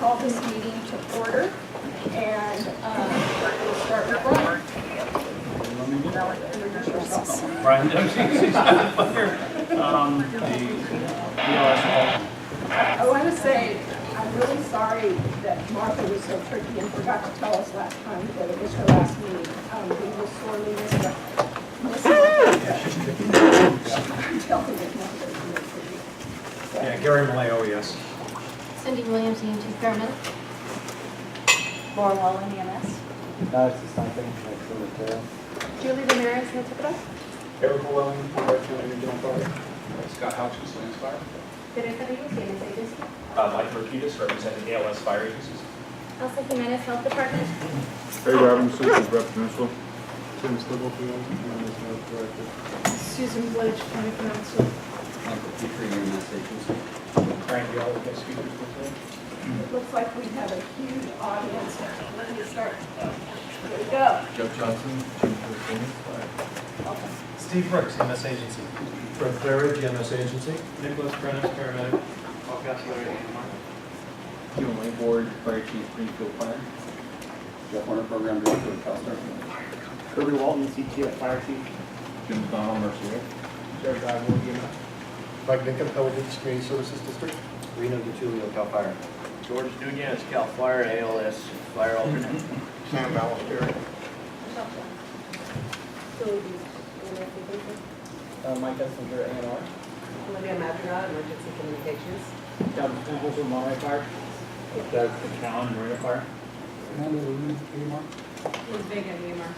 call this meeting to order, and we'll start with Brian. Introduce yourself. Brian EMCC I want to say, I'm really sorry that Martha was so tricky and forgot to tell us last time that it was her last meeting. We will sorely miss her. Yeah, Gary Malayo, yes. Cindy Williams, EMT paramedic. Laura Wallen, EMS. No, it's the same thing, like for material. Julie Ramirez, Antipoda. Eric Llewellyn, Director of Regional Fire. Scott Houchins, Lance Fire. Teresa Rios, EMS Agency. Mike Marquez, representing ALS Fire Agencies. Elsa Jimenez, Health Department. Harry Robinson, Rep. Municipal. Tim Slibblefeld, EMS Director. Susan Blitch, County Council. Michael Petrie, EMS Agency. Brian Gill, guest speakers for today. It looks like we have a huge audience. Let me start. Here we go. Joe Johnson, Chief of Fire. Okay. Steve Brooks, EMS Agency. Fred Claridge, EMS Agency. Nicholas Prentice, paramedic. Paul Castleberry, Kim Langford, Fire Chief, Greenfield Fire. Jeff Warner, Program Director of CalSTAR. Kirby Walton, CTF Fire Chief. Jim Donald, Mercier. Jared Godwin, EMS. Mike Nickham, Pelican's Community Services District. Reno DeTulio, Cal Fire. George Nunez, Cal Fire, ALS Fire Alternate. Sam Ballester. Mike Essinger, A&R. Olivia Madrigal, Emergency Communications. Doug Staples, Monterey Fire. Doug McCown, Marina Fire. Liz Vega, EMR.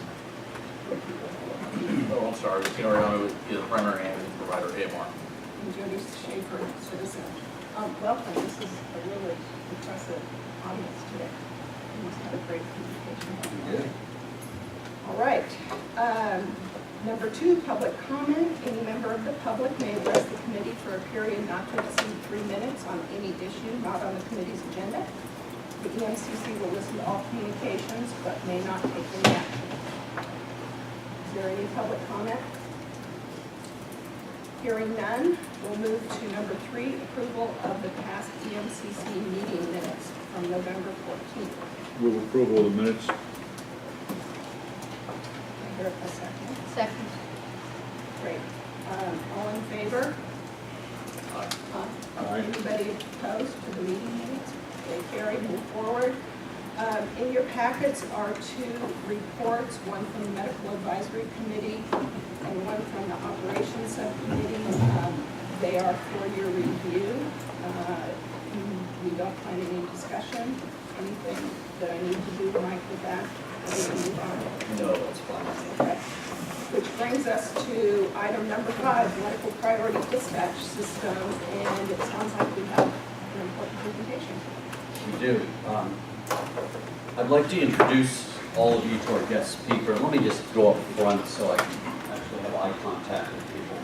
Oh, I'm sorry, Tina Oriano is the primary ambulance provider, AMR. And Jody Schaefer, citizen. Welcome. This is a really impressive audience today. You must have a great communication. All right. Number 2, public comment. Any member of the public may address the committee for a period not to exceed 3 minutes on any issue not on the committee's agenda. The EMCC will listen to all communications but may not take any action. Is there any public comment? Hearing none, we'll move to number 3, approval of the past EMCC meeting minutes from November 14th. Move approval of the minutes. Can I hear a second? Second. Great. All in favor? Aye. Anybody opposed to the meeting minutes? Okay, carried, move forward. In your packets are 2 reports, one from the Medical Advisory Committee and one from the Operations Subcommittee. They are for your review. We don't plan any discussion. Anything that I need to do, Mike, with that? No, that's fine. Okay. Which brings us to item number 5, medical priority dispatch system, and it sounds like we have an important presentation. We do. I'd like to introduce all of you to our guest speaker. Let me just go up front so I can actually have eye contact with people.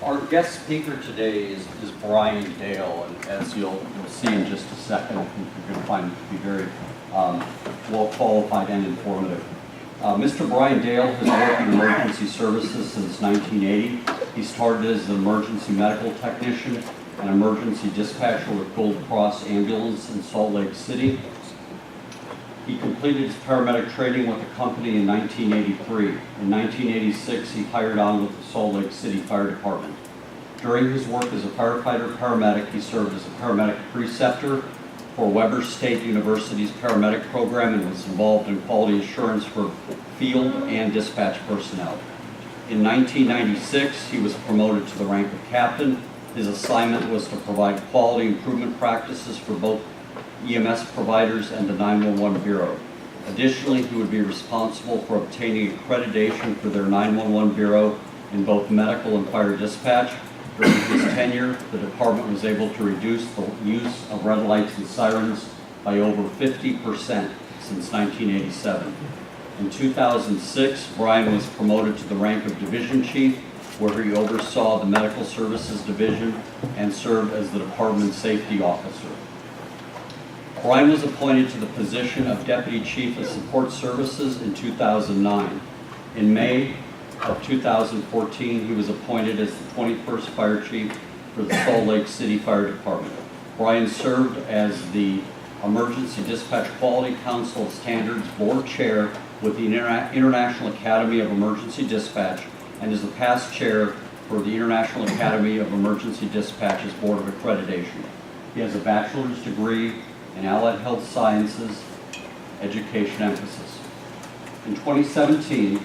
Our guest speaker today is Brian Dale, and as you'll see in just a second, I think you're going to find him to be very well qualified and informative. Mr. Brian Dale has worked in emergency services since 1980. He started as an emergency medical technician and emergency dispatcher with Gold Cross Ambulance in Salt Lake City. He completed his paramedic training with the company in 1983. In 1986, he hired on with the Salt Lake City Fire Department. During his work as a firefighter-paramedic, he served as a paramedic preceptor for Weber State University's paramedic program and was involved in quality assurance for field and dispatch personnel. In 1996, he was promoted to the rank of captain. His assignment was to provide quality improvement practices for both EMS providers and the 911 Bureau. Additionally, he would be responsible for obtaining accreditation for their 911 Bureau in both medical and fire dispatch. During his tenure, the department was able to reduce the use of red lights and sirens by over 50% since 1987. In 2006, Brian was promoted to the rank of division chief, where he oversaw the medical services division and served as the department safety officer. Brian was appointed to the position of deputy chief of support services in 2009. In May of 2014, he was appointed as the 21st fire chief for the Salt Lake City Fire Department. Brian served as the Emergency Dispatch Quality Council Standards Board Chair with the International Academy of Emergency Dispatch and is the past chair for the International Academy of Emergency Dispatch's Board of Accreditation. He has a bachelor's degree in Allied Health Sciences, education emphasis. In 2017,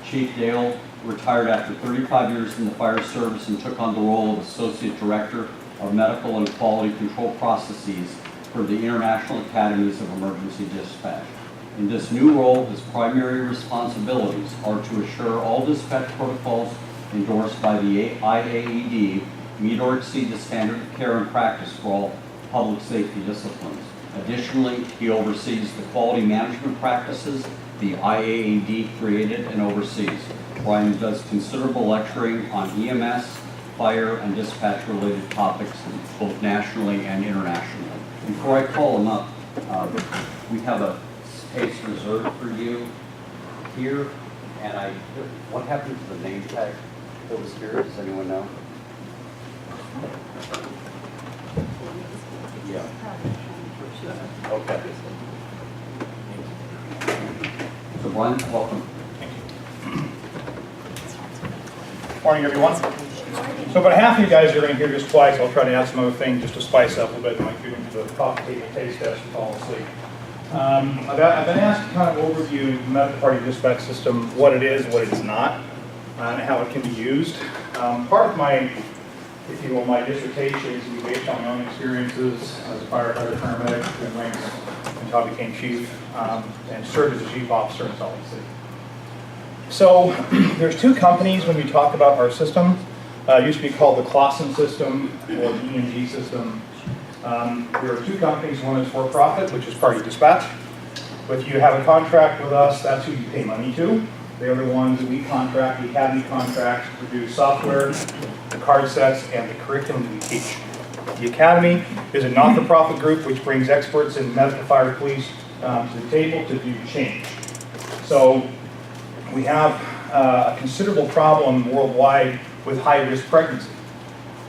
Chief Dale retired after 35 years in the fire service and took on the role of Associate Director of Medical and Quality Control Processes for the International Academies of Emergency Dispatch. In this new role, his primary responsibilities are to assure all dispatch protocols endorsed by the IAED meet or exceed the standard of care and practice for all public safety disciplines. Additionally, he oversees the quality management practices the IAED created and oversees. Brian does considerable lecturing on EMS, fire, and dispatch-related topics, both nationally and internationally. Before I call him up, we have a space reserved for you here, and what happened to the name tag that was here? Does anyone know? Yeah. Okay. So Brian, welcome. Morning, everyone. So about half of you guys are going to hear this twice. I'll try to add some other things just to spice up a little bit. I might get into the coffee table taste test and fall asleep. I've been asked to kind of overview the medical party dispatch system, what it is, what it is not, and how it can be used. Part of my, if you will, my dissertation is based on my own experiences as a firefighter paramedic in ranks until I became chief and served as a chief officer in Salt Lake City. So there's two companies when we talk about our system. It used to be called the Clausen system or the EMG system. There are two companies. One is for profit, which is Party Dispatch. But if you have a contract with us, that's who you pay money to. They're the ones that we contract, the academy contracts to produce software, the card sets, and the curriculum we teach. The academy is a not-for-profit group which brings experts in medical, fire, police to the table to do change. So we have a considerable problem worldwide with high-risk pregnancy.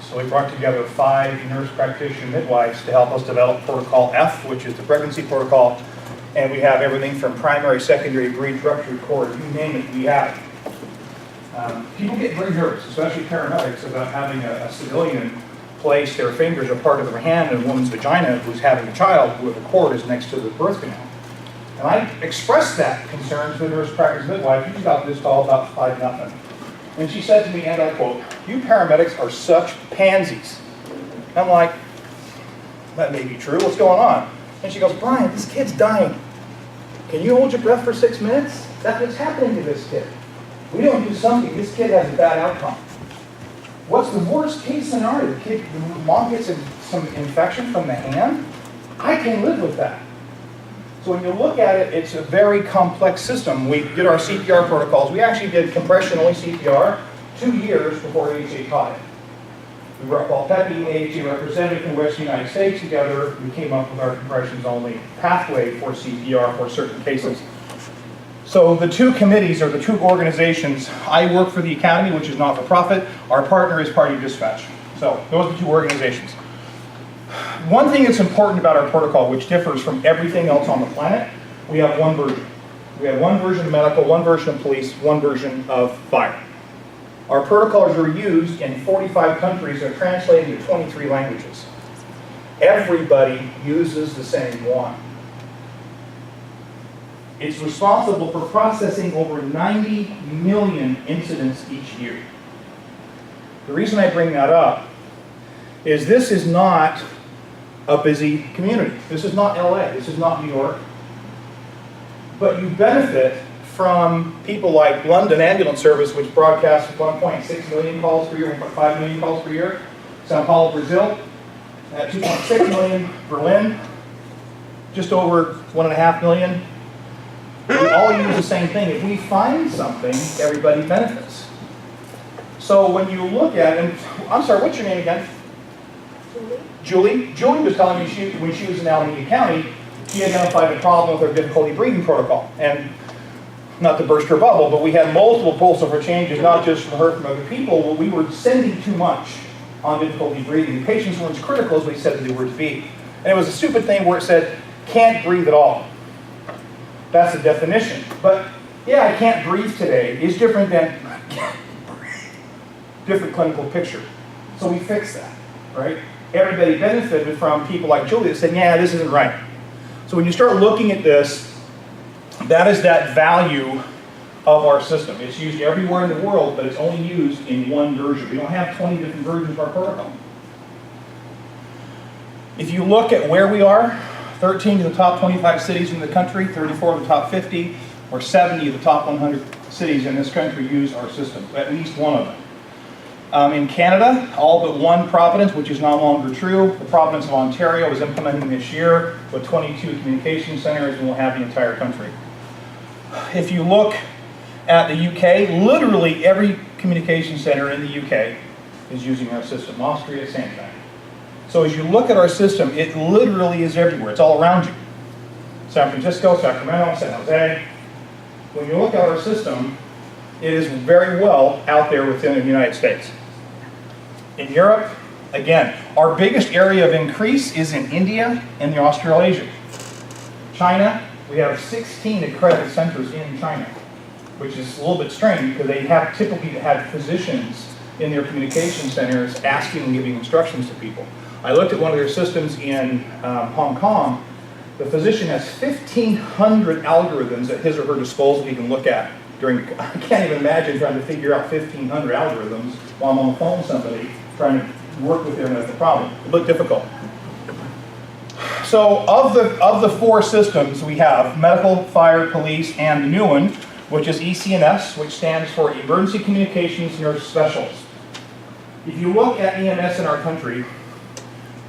So we brought together 5 nurse practitioner midwives to help us develop Protocol F, which is the pregnancy protocol. And we have everything from primary, secondary, breech, ruptured cord, you name it, we have it. People get very nervous, especially paramedics, about having a civilian place their fingers or part of their hand in a woman's vagina who's having a child where the cord is next to the birth canal. And I expressed that concern to the nurse practice midwife. She's got this call about 5-0. And she said to me, and I quote, "You paramedics are such pansies." And I'm like, that may be true, what's going on? And she goes, "Brian, this kid's dying. Can you hold your breath for 6 minutes? That's what's happening to this kid. We don't do something, this kid has a bad outcome." What's the worst case scenario? The mom gets some infection from the hand? I can live with that. So when you look at it, it's a very complex system. We did our CPR protocols. We actually did compression-only CPR 2 years before AHA taught it. We brought Paul Pepe, AHA representative from Western United States together. We came up with our compressions-only pathway for CPR for certain cases. So the two committees, or the two organizations, I work for the Academy, which is not-for-profit. Our partner is Party Dispatch. So those are the two organizations. One thing that's important about our protocol, which differs from everything else on the planet, we have one version. We have one version of medical, one version of police, one version of fire. Our protocols are used in 45 countries and are translated to 23 languages. Everybody uses the same one. It's responsible for processing over 90 million incidents each year. The reason I bring that up is this is not a busy community. This is not LA, this is not New York. But you benefit from people like London Ambulance Service, which broadcasts 1.6 million calls per year, 1.5 million calls per year. Sao Paulo, Brazil, at 2.6 million. Berlin, just over 1.5 million. We all use the same thing. If we find something, everybody benefits. So when you look at, and I'm sorry, what's your name again? Julie. Julie was telling me when she was in Alameda County, she identified a problem with her difficulty breathing protocol. And not to burst her bubble, but we had multiple proposals for changes, not just from her, from other people. We were sending too much on difficulty breathing. The patients weren't as critical as we said that they were to be. And it was a stupid thing where it said, can't breathe at all. That's the definition. But yeah, I can't breathe today is different than I can't breathe. Different clinical picture. So we fixed that, right? Everybody benefited from people like Julia saying, yeah, this isn't right. So when you start looking at this, that is that value of our system. It's used everywhere in the world, but it's only used in one version. We don't have 20 different versions of our protocol. If you look at where we are, 13 of the top 25 cities in the country, 34 of the top 50, or 70 of the top 100 cities in this country use our system, at least one of them. In Canada, all but one province, which is no longer true, the province of Ontario is implementing this year with 22 communication centers, and we'll have the entire country. If you look at the UK, literally every communication center in the UK is using our system. Austria, same thing. So as you look at our system, it literally is everywhere. It's all around you. San Francisco, Sacramento, San Jose. When you look at our system, it is very well out there within the United States. In Europe, again, our biggest area of increase is in India and the Australasia. China, we have 16 accredited centers in China, which is a little bit strange because they have typically had physicians in their communication centers asking and giving instructions to people. I looked at one of their systems in Hong Kong. The physician has 1,500 algorithms at his or her disposal he can look at during, I can't even imagine trying to figure out 1,500 algorithms while I'm on the phone with somebody trying to work with their medical problem. A bit difficult. So of the four systems we have, medical, fire, police, and the new one, which is ECNS, which stands for Emergency Communications Nurse Specialist. If you look at EMS in our country,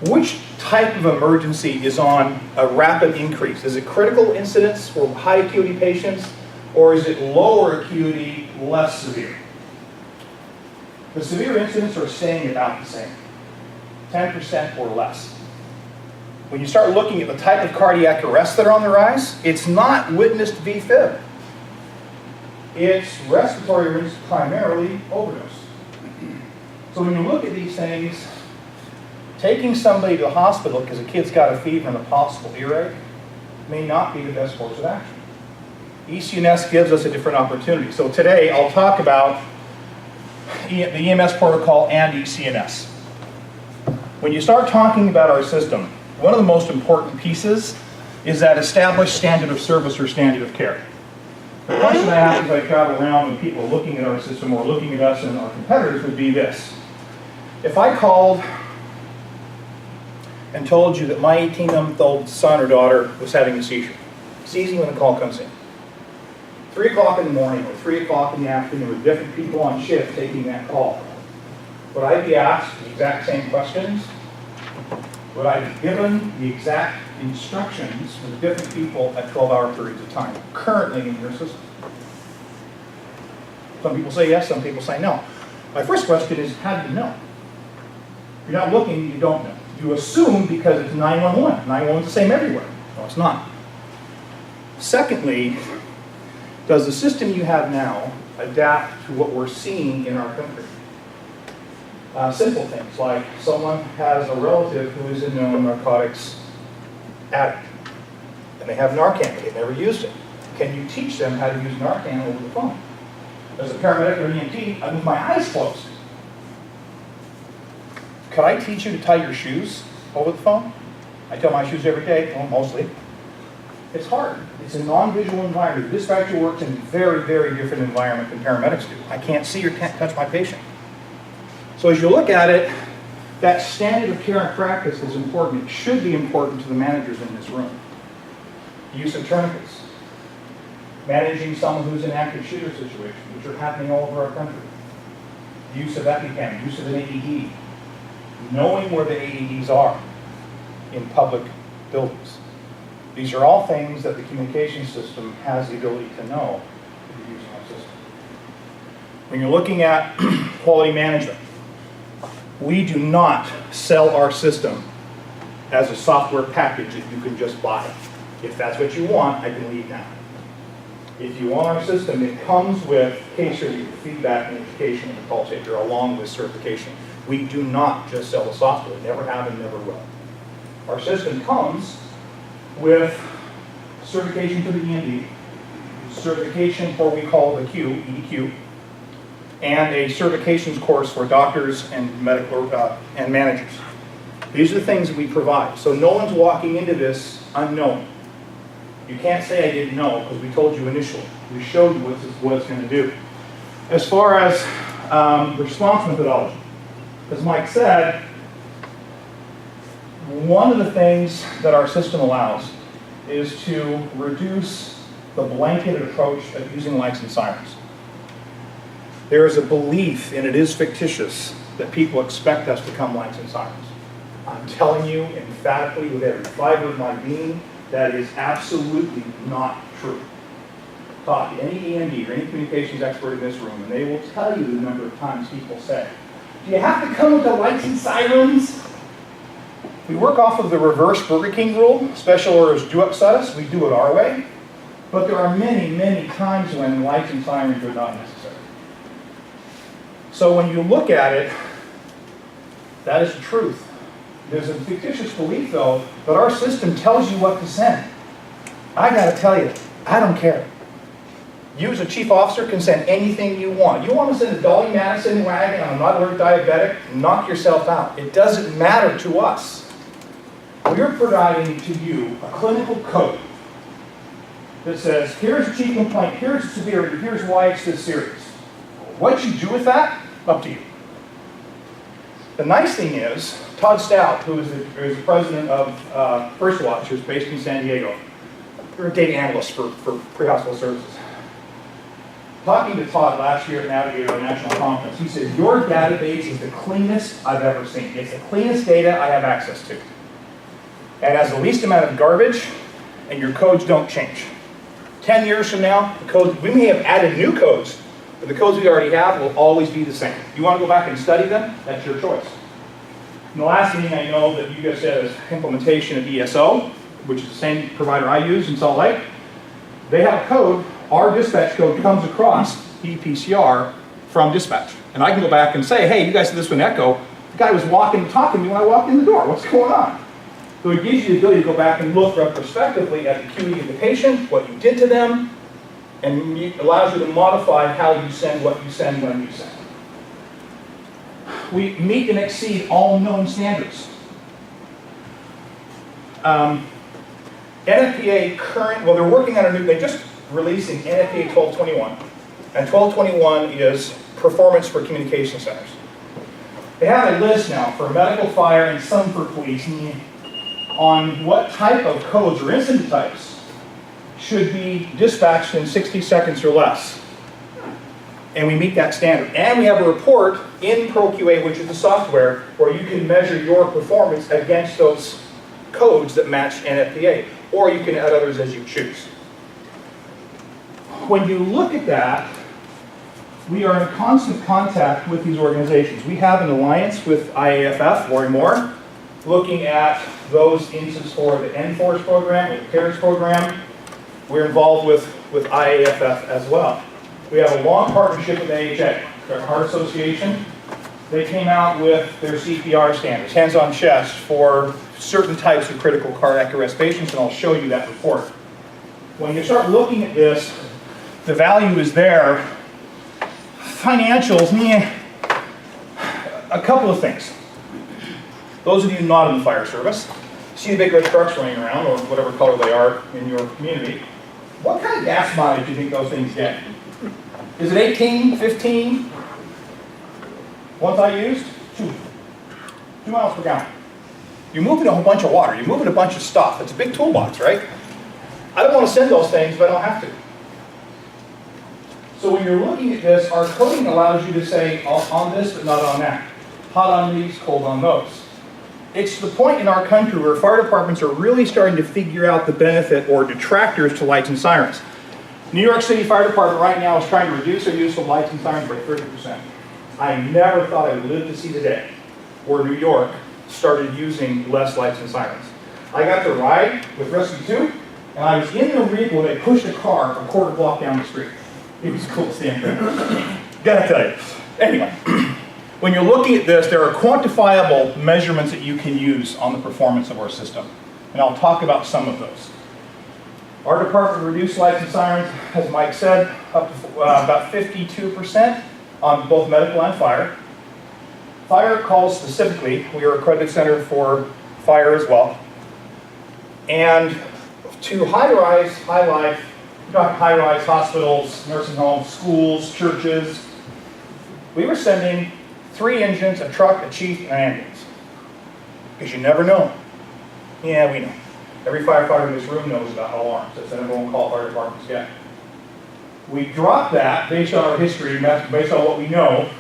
which type of emergency is on a rapid increase? Is it critical incidents for high acuity patients, or is it lower acuity, less severe? The severe incidents are staying about the same, 10% or less. When you start looking at the type of cardiac arrests that are on the rise, it's not witnessed VFib. It's respiratory arrests, primarily overdose. So when you look at these things, taking somebody to the hospital because a kid's got a fever and a possible earache may not be the best course of action. ECNS gives us a different opportunity. So today I'll talk about the EMS protocol and ECNS. When you start talking about our system, one of the most important pieces is that established standard of service or standard of care. The question I ask as I travel around when people are looking at our system or looking at us and our competitors would be this. If I called and told you that my 18-month-old son or daughter was having a seizure, it's easy when the call comes in. 3 o'clock in the morning or 3 o'clock in the afternoon with different people on shift taking that call. Would I be asked the exact same questions? Would I be given the exact instructions for the different people at 12-hour periods of time currently in your system? Some people say yes, some people say no. My first question is, how do you know? If you're not looking, you don't know. You assume because it's 911. 911 is the same everywhere. No, it's not. Secondly, does the system you have now adapt to what we're seeing in our country? Simple things like someone has a relative who is a known narcotics addict, and they have Narcan, but they've never used it. Can you teach them how to use Narcan over the phone? As a paramedic or an EMT, I with my eyes closed. Could I teach you to tie your shoes over the phone? I tie my shoes every day, well, mostly. It's hard. It's a non-visual environment. The dispatcher works in a very, very different environment than paramedics do. I can't see or can't touch my patient. So as you look at it, that standard of care and practice is important. It should be important to the managers in this room. The use of tourniquets. Managing someone who's in an active shooter situation, which are happening all over our country. The use of EpiPen, use of an AED. Knowing where the AEDs are in public buildings. These are all things that the communication system has the ability to know if you're using our system. When you're looking at quality management, we do not sell our system as a software package that you can just buy. If that's what you want, I can leave now. If you want our system, it comes with case review, feedback, and education, and call taker along with certification. We do not just sell the software, never have and never will. Our system comes with certification for the EMD, certification for what we call the Q, EDQ, and a certifications course for doctors and medical and managers. These are the things that we provide. So no one's walking into this unknown. You can't say I didn't know because we told you initially. We showed you what it's going to do. As far as response methodology, as Mike said, one of the things that our system allows is to reduce the blanketed approach of using lights and sirens. There is a belief, and it is fictitious, that people expect us to come lights and sirens. I'm telling you emphatically with every fiber of my being, that is absolutely not true. Talk to any EMD or any communications expert in this room, and they will tell you the number of times people say, do you have to come with the lights and sirens? We work off of the reverse Burger King rule. Special orders do upset us. We do it our way. But there are many, many times when lights and sirens are not necessary. So when you look at it, that is the truth. There's a fictitious belief, though, that our system tells you what to send. I got to tell you, I don't care. You as a chief officer can send anything you want. You want to send a Dolly Madison wagon on a not-alert diabetic, knock yourself out. It doesn't matter to us. We're providing to you a clinical code that says, here's a chief complaint, here's the severity, here's why it's this serious. What you do with that, up to you. The nice thing is, Todd Stout, who is the president of First Watch, who's based in San Diego, we're a data analyst for pre-hospital services. Talking to Todd last year at Navigator National Conference, he said, your database is the cleanest I've ever seen. It's the cleanest data I have access to. And has the least amount of garbage, and your codes don't change. 10 years from now, the codes, we may have added new codes, but the codes we already have will always be the same. You want to go back and study them? That's your choice. And the last thing I know that you guys said is implementation of ESO, which is the same provider I use in Salt Lake. They have a code. Our dispatch code comes across EPCR from dispatch. And I can go back and say, hey, you guys did this with Echo. The guy was walking and talking to me when I walked in the door. What's going on? So it gives you the ability to go back and look retrospectively at the QE of the patient, what you did to them, and it allows you to modify how you send what you send when you send. We meet and exceed all known standards. NFPA current, well, they're working on a new, they just releasing NFPA 1221, and 1221 is performance for communication centers. They have a list now for medical, fire, and some for police on what type of codes or incident types should be dispatched in 60 seconds or less. And we meet that standard. And we have a report in ProQA, which is the software, where you can measure your performance against those codes that match NFPA. Or you can add others as you choose. When you look at that, we are in constant contact with these organizations. We have an alliance with IAFF, Lori Moore, looking at those instances for the NFORCE program, or the CARES program. We're involved with IAFF as well. We have a long partnership with AHA, the Heart Association. They came out with their CPR standards, hands on chest, for certain types of critical cardiac arrest patients, and I'll show you that report. When you start looking at this, the value is there. Financials, a couple of things. Those of you not in the fire service, see the big red trucks running around, or whatever color they are in your community. What kind of gas mileage do you think those things get? Is it 18, 15? Ones I used, 2 miles per gallon. You're moving a whole bunch of water. You're moving a bunch of stuff. It's a big toolbox, right? I don't want to send those things if I don't have to. So when you're looking at this, our coding allows you to say on this but not on that. Hot on these, cold on those. It's the point in our country where fire departments are really starting to figure out the benefit or detractors to lights and sirens. New York City Fire Department right now is trying to reduce their use of lights and sirens by 30%. I never thought I would live to see the day where New York started using less lights and sirens. I got to ride with Rescue 2, and I was in the vehicle when they pushed a car a quarter block down the street. It was cool to stand there. Gotta tell you. Anyway, when you're looking at this, there are quantifiable measurements that you can use on the performance of our system. And I'll talk about some of those. Our department reduced lights and sirens, as Mike said, up to about 52% on both medical and fire. Fire calls specifically, we are a credit center for fire as well. And to high-rise, high-life, high-rise hospitals, nursing homes, schools, churches, we were sending 3 engines, a truck, a chief, and an ambulance. Because you never know. Yeah, we know. Every firefighter in this room knows about alarms. That's the number one call fire departments get. We dropped that based on our history, based on what we know,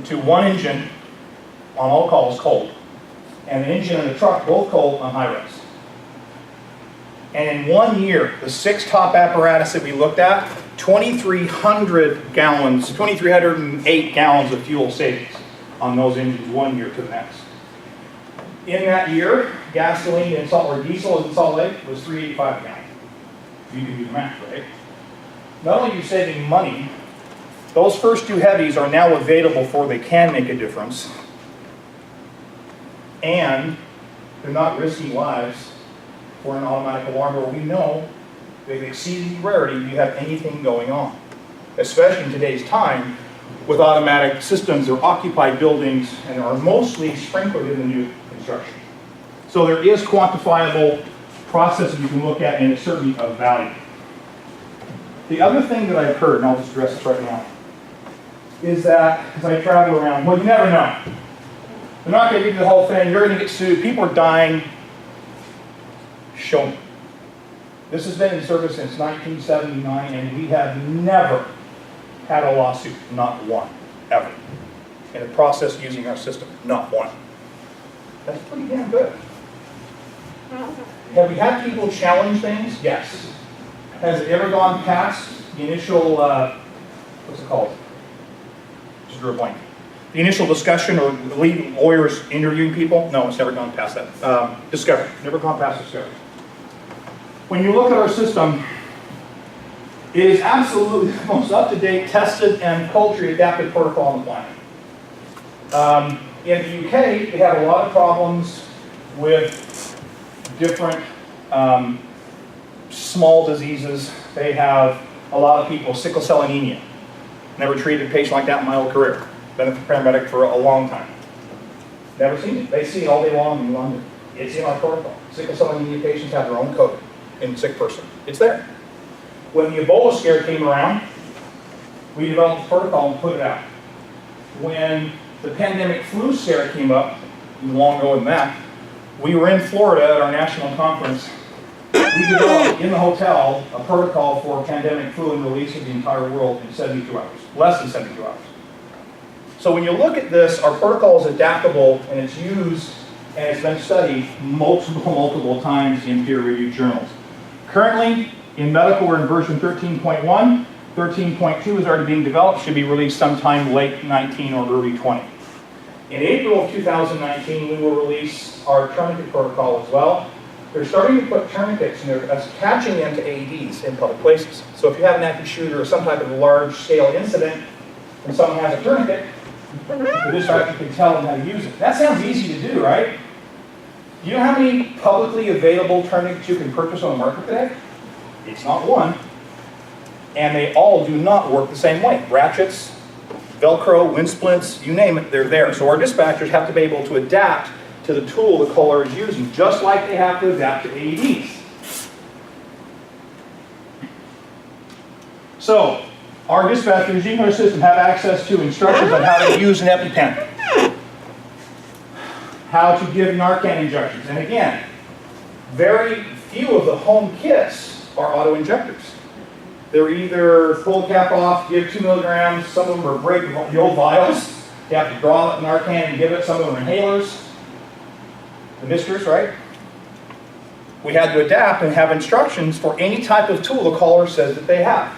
to 1 engine on all calls cold, and the engine and the truck both cold on high rise. And in 1 year, the 6 top apparatus that we looked at, 2,300 gallons, 2,308 gallons of fuel savings on those engines 1 year to the next. In that year, gasoline in or diesel in Salt Lake was $3.85 a gallon. You can do the math, right? Not only are you saving money, those first 2 heavies are now available before they can make a difference. And they're not risking lives for an automatic alarm where we know with exceeding rarity you have anything going on. Especially in today's time with automatic systems that occupy buildings and are mostly sprinkled in the new construction. So there is quantifiable processes you can look at, and it's certainly of value. The other thing that I've heard, and I'll just address this right now, is that as I travel around, well, you never know. They're not going to give you the whole thing. You're going to get sued. People are dying. Show me. This has been in service since 1979, and we have never had a lawsuit. Not one. Ever. In the process using our system. Not one. That's pretty damn good. Have we had people challenge things? Yes. Has it ever gone past the initial, what's it called? Just drew a blank. The initial discussion or lead lawyers interviewing people? No, it's never gone past that. Discovery. Never gone past discovery. When you look at our system, it is absolutely the most up-to-date, tested, and culturally adapted protocol on the planet. In the UK, they have a lot of problems with different small diseases. They have a lot of people, sickle cell anemia. Never treated a patient like that in my whole career. Been a paramedic for a long time. Never seen it. They see it all day long in London. It's in our protocol. Sickle cell anemia patients have their own code in sick person. It's there. When the Ebola scare came around, we developed a protocol and put it out. When the pandemic flu scare came up, long ago than that, we were in Florida at our national conference. We developed in the hotel a protocol for pandemic flu and release of the entire world in 72 hours, less than 72 hours. So when you look at this, our protocol is adaptable and it's used and it's been studied multiple times in peer-reviewed journals. Currently, in medical, we're in version 13.1. 13.2 is already being developed, should be released sometime late 19 or early 20. In April of 2019, we will release our tourniquet protocol as well. They're starting to put tourniquets and they're attaching them to AEDs in public places. So if you have an active shooter or some type of large-scale incident and someone has a tourniquet, the dispatcher can tell them how to use it. That sounds easy to do, right? Do you know how many publicly available tourniquets you can purchase on the market today? It's not one. And they all do not work the same way. Ratchets, Velcro, wind splints, you name it, they're there. So our dispatchers have to be able to adapt to the tool the caller is using, just like they have to adapt to AEDs. So, our dispatchers using our system have access to instructions on how to use an EpiPen, how to give Narcan injections. And again, very few of the home kits are auto-injectors. They're either pull the cap off, give 2 milligrams, some of them are break the old vials. You have to draw the Narcan and give it, some of them are inhalers. The misters, right? We had to adapt and have instructions for any type of tool the caller says that they have.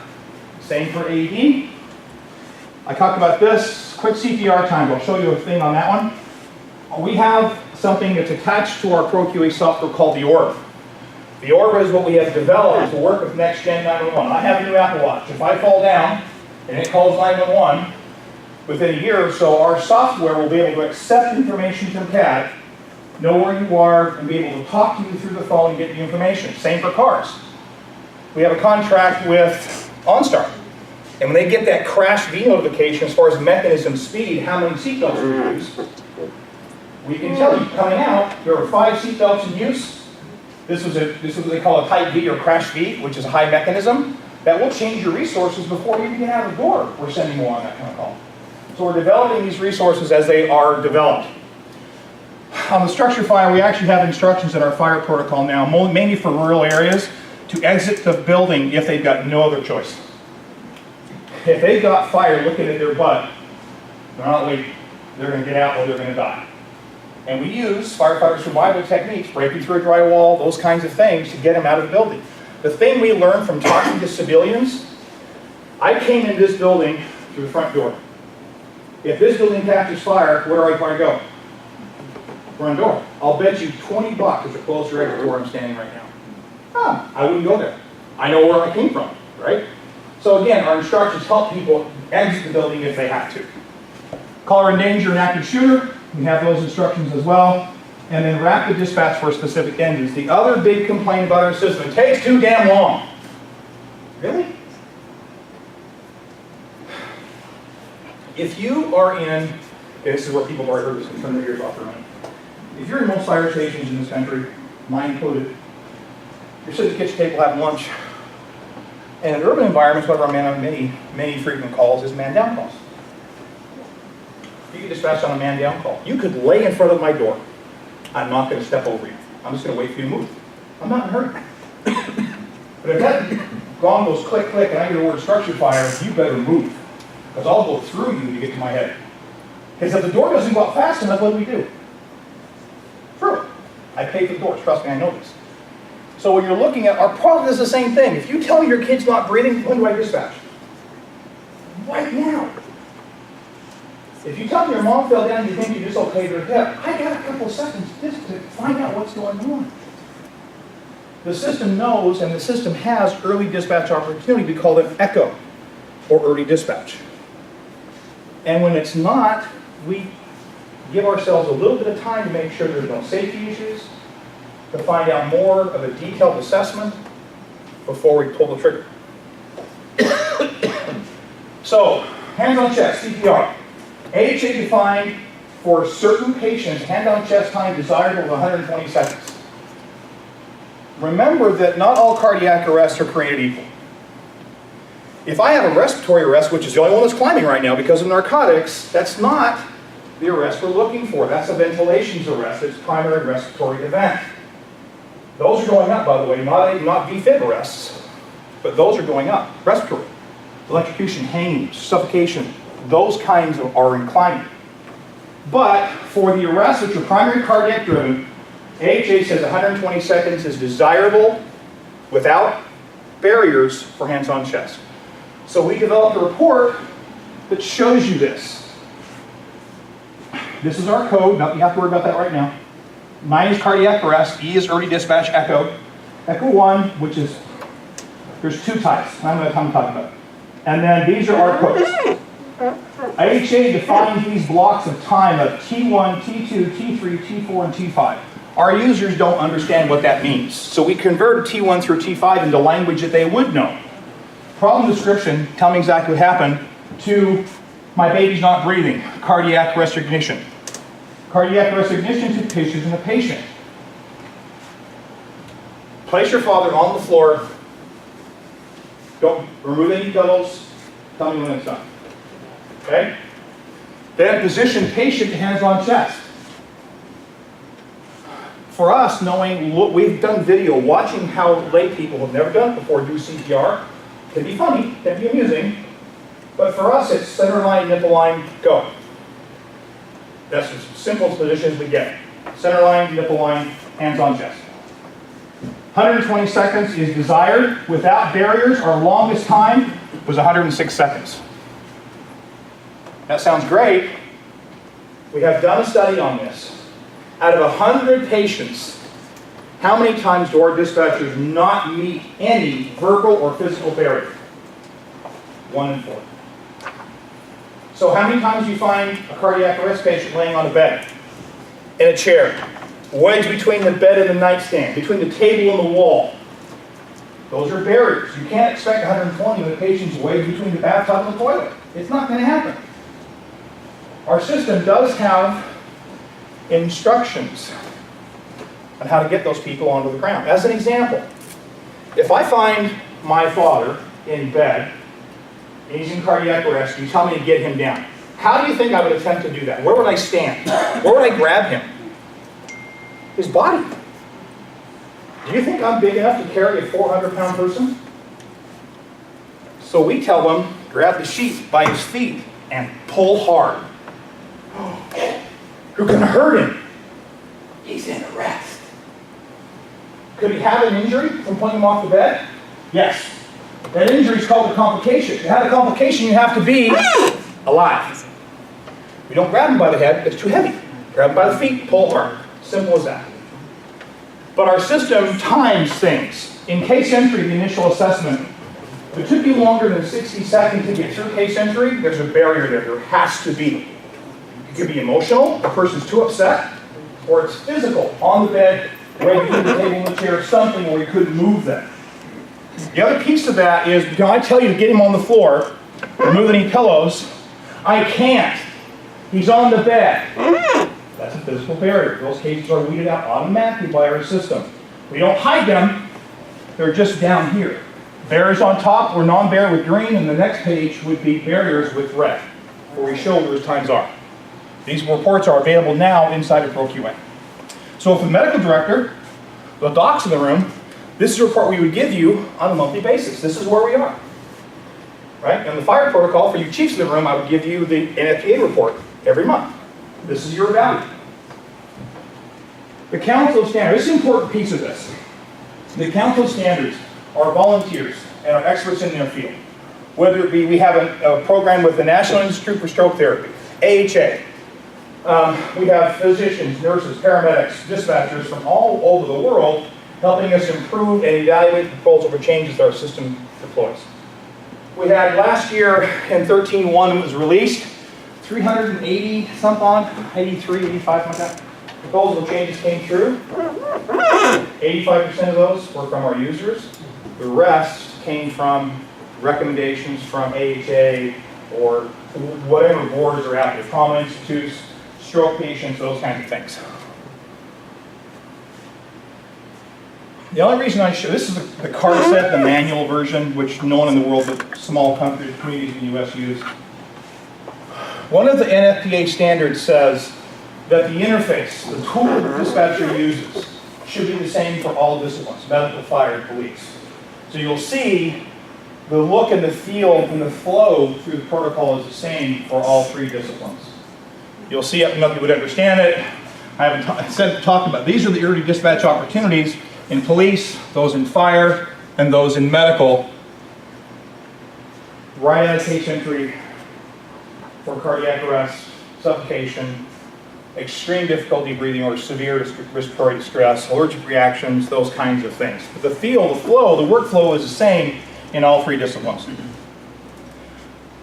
Same for AED. I talked about this, quick CPR time. I'll show you a thing on that one. We have something that's attached to our ProQA software called the Orb. The Orb is what we have developed to work with Next Gen 911. I have a new Apple Watch. If I fall down and it calls 911, within a year or so, our software will be able to accept information from CAD, know where you are, and be able to talk to you through the phone and get the information. Same for cars. We have a contract with OnStar. And when they get that crash V notification as far as mechanism speed, how many seatbelts we use, we can tell you coming out, there are 5 seatbelts in use. This is what they call a type V or crash V, which is a high mechanism. That will change your resources before you even get out of the door. We're sending more on that kind of call. So we're developing these resources as they are developed. On the structure fire, we actually have instructions in our fire protocol now, mainly for rural areas, to exit the building if they've got no other choice. If they've got fire looking at their butt, they're not waiting. They're going to get out or they're going to die. And we use firefighter survival techniques, breaking through a drywall, those kinds of things to get them out of the building. The thing we learned from talking to civilians, I came in this building through the front door. If this building catches fire, where do I go? Front door. I'll bet you $20 is the closer exit to where I'm standing right now. I wouldn't go there. I know where I came from, right? So again, our instructions help people exit the building if they have to. Caller in danger and active shooter, we have those instructions as well. And then rapid dispatch for specific engines. The other big complaint about our system, it takes too damn long. Really? If you are in, okay, this is where people have already heard this and turn their ears off for a minute. If you're in most fire stations in this country, mine included, you're sitting at the kitchen table having lunch. And in urban environments, one of our many frequent calls is man-down calls. You get dispatched on a man-down call. You could lay in front of my door. I'm not going to step over you. I'm just going to wait for you to move. I'm not in a hurry. But if that gong goes click, click, and I hear the word structure fire, you better move. Because I'll go through you to get to my head. Because if the door doesn't go up fast enough, what do we do? Through it. I pay for the doors. Trust me, I know this. So when you're looking at, our product is the same thing. If you tell me your kid's not breathing, when do I dispatch? Right now. If you tell me your mom fell down and you think you dislocated her hip, I got a couple of seconds just to find out what's going on. The system knows, and the system has early dispatch opportunity. We call it ECHO, or early dispatch. And when it's not, we give ourselves a little bit of time to make sure there's no safety issues, to find out more of a detailed assessment before we pull the trigger. So, hands on chest, CPR. AHA defined for certain patients, hand on chest time desirable of 120 seconds. Remember that not all cardiac arrests are created equal. If I have a respiratory arrest, which is the only one that's climbing right now because of narcotics, that's not the arrest we're looking for. That's a ventilations arrest. It's primary respiratory event. Those are going up, by the way, not VFib arrests, but those are going up. Respiratory, electrocution, hanging, suffocation, those kinds are inclining. But for the arrests which are primary cardiac driven, AHA says 120 seconds is desirable without barriers for hands on chest. So we developed a report that shows you this. This is our code. You have to worry about that right now. 9 is cardiac arrest. E is early dispatch echo. Echo 1, which is, there's 2 types. I don't know what I'm talking about. And then these are our codes. AHA defines these blocks of time of T1, T2, T3, T4, and T5. Our users don't understand what that means. So we converted T1 through T5 into language that they would know. Problem description, tell me exactly what happened, to my baby's not breathing, cardiac arrest ignition. Cardiac arrest ignition to tissues in the patient. Place your father on the floor. Don't remove any pillows. Tell me when it's done. Okay? Then position patient hands on chest. For us, knowing, look, we've done video, watching how lay people have never done it before do CPR, can be funny, can be amusing, but for us it's center line, nipple line, go. That's as simple as position as we get. Center line, nipple line, hands on chest. 120 seconds is desired. Without barriers, our longest time was 106 seconds. That sounds great. We have done a study on this. Out of 100 patients, how many times do our dispatchers not meet any verbal or physical barrier? 1 in 4. So how many times do you find a cardiac arrest patient laying on a bed, in a chair, wedged between the bed and the nightstand, between the table and the wall? Those are barriers. You can't expect 120 when the patient's wedged between the bathtub and the toilet. It's not going to happen. Our system does have instructions on how to get those people onto the ground. As an example, if I find my father in bed, and he's in cardiac arrest, you tell me to get him down. How do you think I would attempt to do that? Where would I stand? Where would I grab him? His body. Do you think I'm big enough to carry a 400-pound person? So we tell them, grab the sheet by his feet and pull hard. You're going to hurt him. He's in arrest. Could he have an injury from pulling him off the bed? Yes. That injury is called a complication. To have a complication, you have to be alive. We don't grab him by the head, it's too heavy. Grab him by the feet, pull hard. Simple as that. But our system times things. In case entry, the initial assessment, if it took you longer than 60 seconds to get through case entry, there's a barrier there. There has to be. It could be emotional, the person's too upset, or it's physical, on the bed, right between the table and the chair, something where you couldn't move them. The other piece of that is, when I tell you to get him on the floor, remove any pillows, I can't. He's on the bed. That's a physical barrier. Those cases are weeded out automatically by our system. We don't hide them, they're just down here. Barriers on top were non-barrier with green, and the next page would be barriers with red, where we show where those times are. These reports are available now inside of ProQA. So for the medical director, the docs in the room, this is a report we would give you on a monthly basis. This is where we are. Right? And the fire protocol, for you chiefs in the room, I would give you the NFPA report every month. This is your value. The council standards, this is an important piece of this. The council standards are volunteers and are experts in their field. Whether it be, we have a program with the National Institute for Stroke Therapy, AHA. We have physicians, nurses, paramedics, dispatchers from all over the world helping us improve and evaluate proposal for changes that our system deploys. We had last year in 13-1 when it was released, 380 some odd, 83, 85, something like that. Proposal changes came through. 85% of those were from our users. The rest came from recommendations from AHA or whatever boards are out there, trauma institutes, stroke patients, those kinds of things. The only reason I show, this is the card set, the manual version, which no one in the world but small countries, communities in the US use. One of the NFPA standards says that the interface, the tool the dispatcher uses, should be the same for all disciplines, medical, fire, and police. So you'll see the look and the feel and the flow through the protocol is the same for all three disciplines. You'll see it, nobody would understand it. I haven't talked about, these are the early dispatch opportunities in police, those in fire, and those in medical. Right out of case entry for cardiac arrest, suffocation, extreme difficulty breathing or severe respiratory distress, allergic reactions, those kinds of things. But the feel, the flow, the workflow is the same in all three disciplines.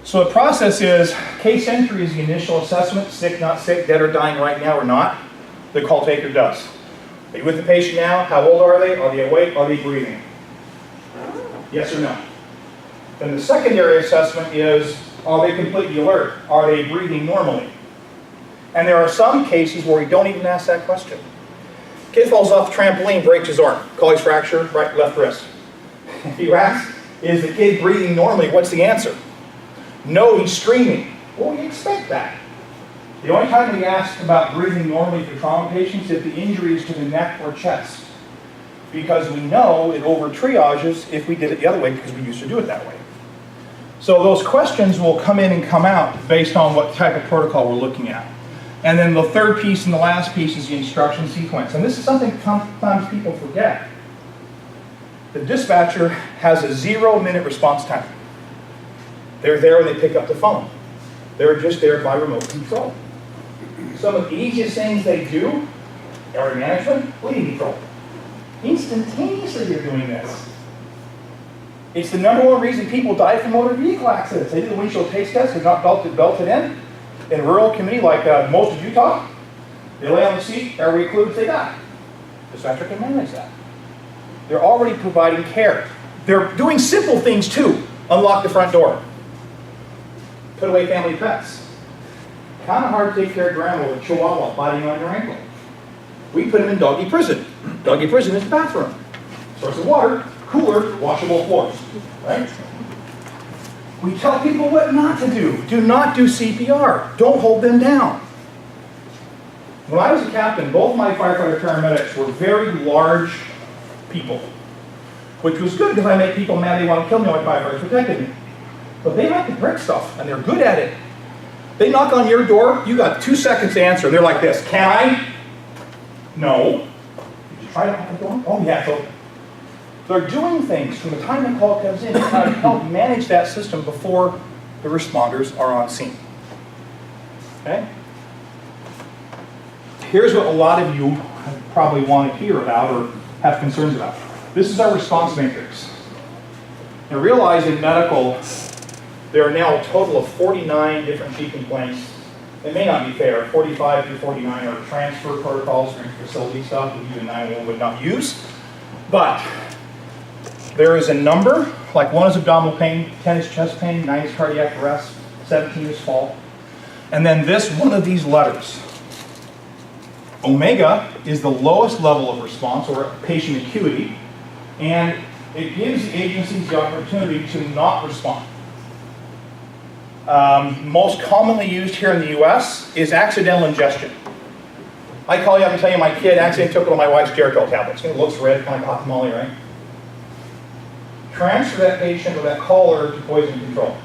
So the process is, case entry is the initial assessment, sick, not sick, dead or dying right now or not. The call taker does. Are you with the patient now? How old are they? Are they awake? Are they breathing? Yes or no? Then the secondary assessment is, are they completely alert? Are they breathing normally? And there are some cases where we don't even ask that question. Kid falls off the trampoline, breaks his arm. Achilles fracture, right, left wrist. If you ask, is the kid breathing normally? What's the answer? No, he's screaming. Well, we expect that. The only time we ask about breathing normally for trauma patients is if the injury is to the neck or chest. Because we know it over triages if we did it the other way because we used to do it that way. So those questions will come in and come out based on what type of protocol we're looking at. And then the third piece and the last piece is the instruction sequence. And this is something sometimes people forget. The dispatcher has a 0-minute response time. They're there when they pick up the phone. They're just there by remote control. Some of the easiest things they do, area management, bleeding control. Instantaneously you're doing this. It's the #1 reason people die from motor vehicle accidents. They do the windshield taste test, they're not belted in. In a rural community like most of Utah, they lay on the seat, airway occludes, they die. Dispatcher can manage that. They're already providing care. They're doing simple things too. Unlock the front door. Put away family pets. Kind of hard to take care of grandma with a chihuahua biting on your ankle. We put him in doggy prison. Doggy prison is the bathroom. Source of water, cooler, washable floors, right? We tell people what not to do. Do not do CPR. Don't hold them down. When I was a captain, both my firefighter paramedics were very large people, which was good because I make people mad they want to kill me when my firefighters protected me. But they like to break stuff, and they're good at it. They knock on your door, you got 2 seconds to answer. They're like this, can I? No. Did you try to knock the door? Oh yeah, it's open. They're doing things from the time the call comes in to try to help manage that system before the responders are on scene. Okay? Here's what a lot of you probably want to hear about or have concerns about. This is our response matrix. Now realize in medical, there are now a total of 49 different key complaints. It may not be fair, 45 through 49 are transfer protocols for facility stuff that even 911 would not use. But there is a number, like 1 is abdominal pain, 10 is chest pain, 9 is cardiac arrest, 17 is fall. And then this one of these letters. Omega is the lowest level of response or patient acuity, and it gives the agencies the opportunity to not respond. Most commonly used here in the US is accidental ingestion. I call you up and tell you my kid accidentally took one of my wife's Geritol tablets. It looks red, kind of like hot tamale, right? Transfer that patient or that caller to poison control.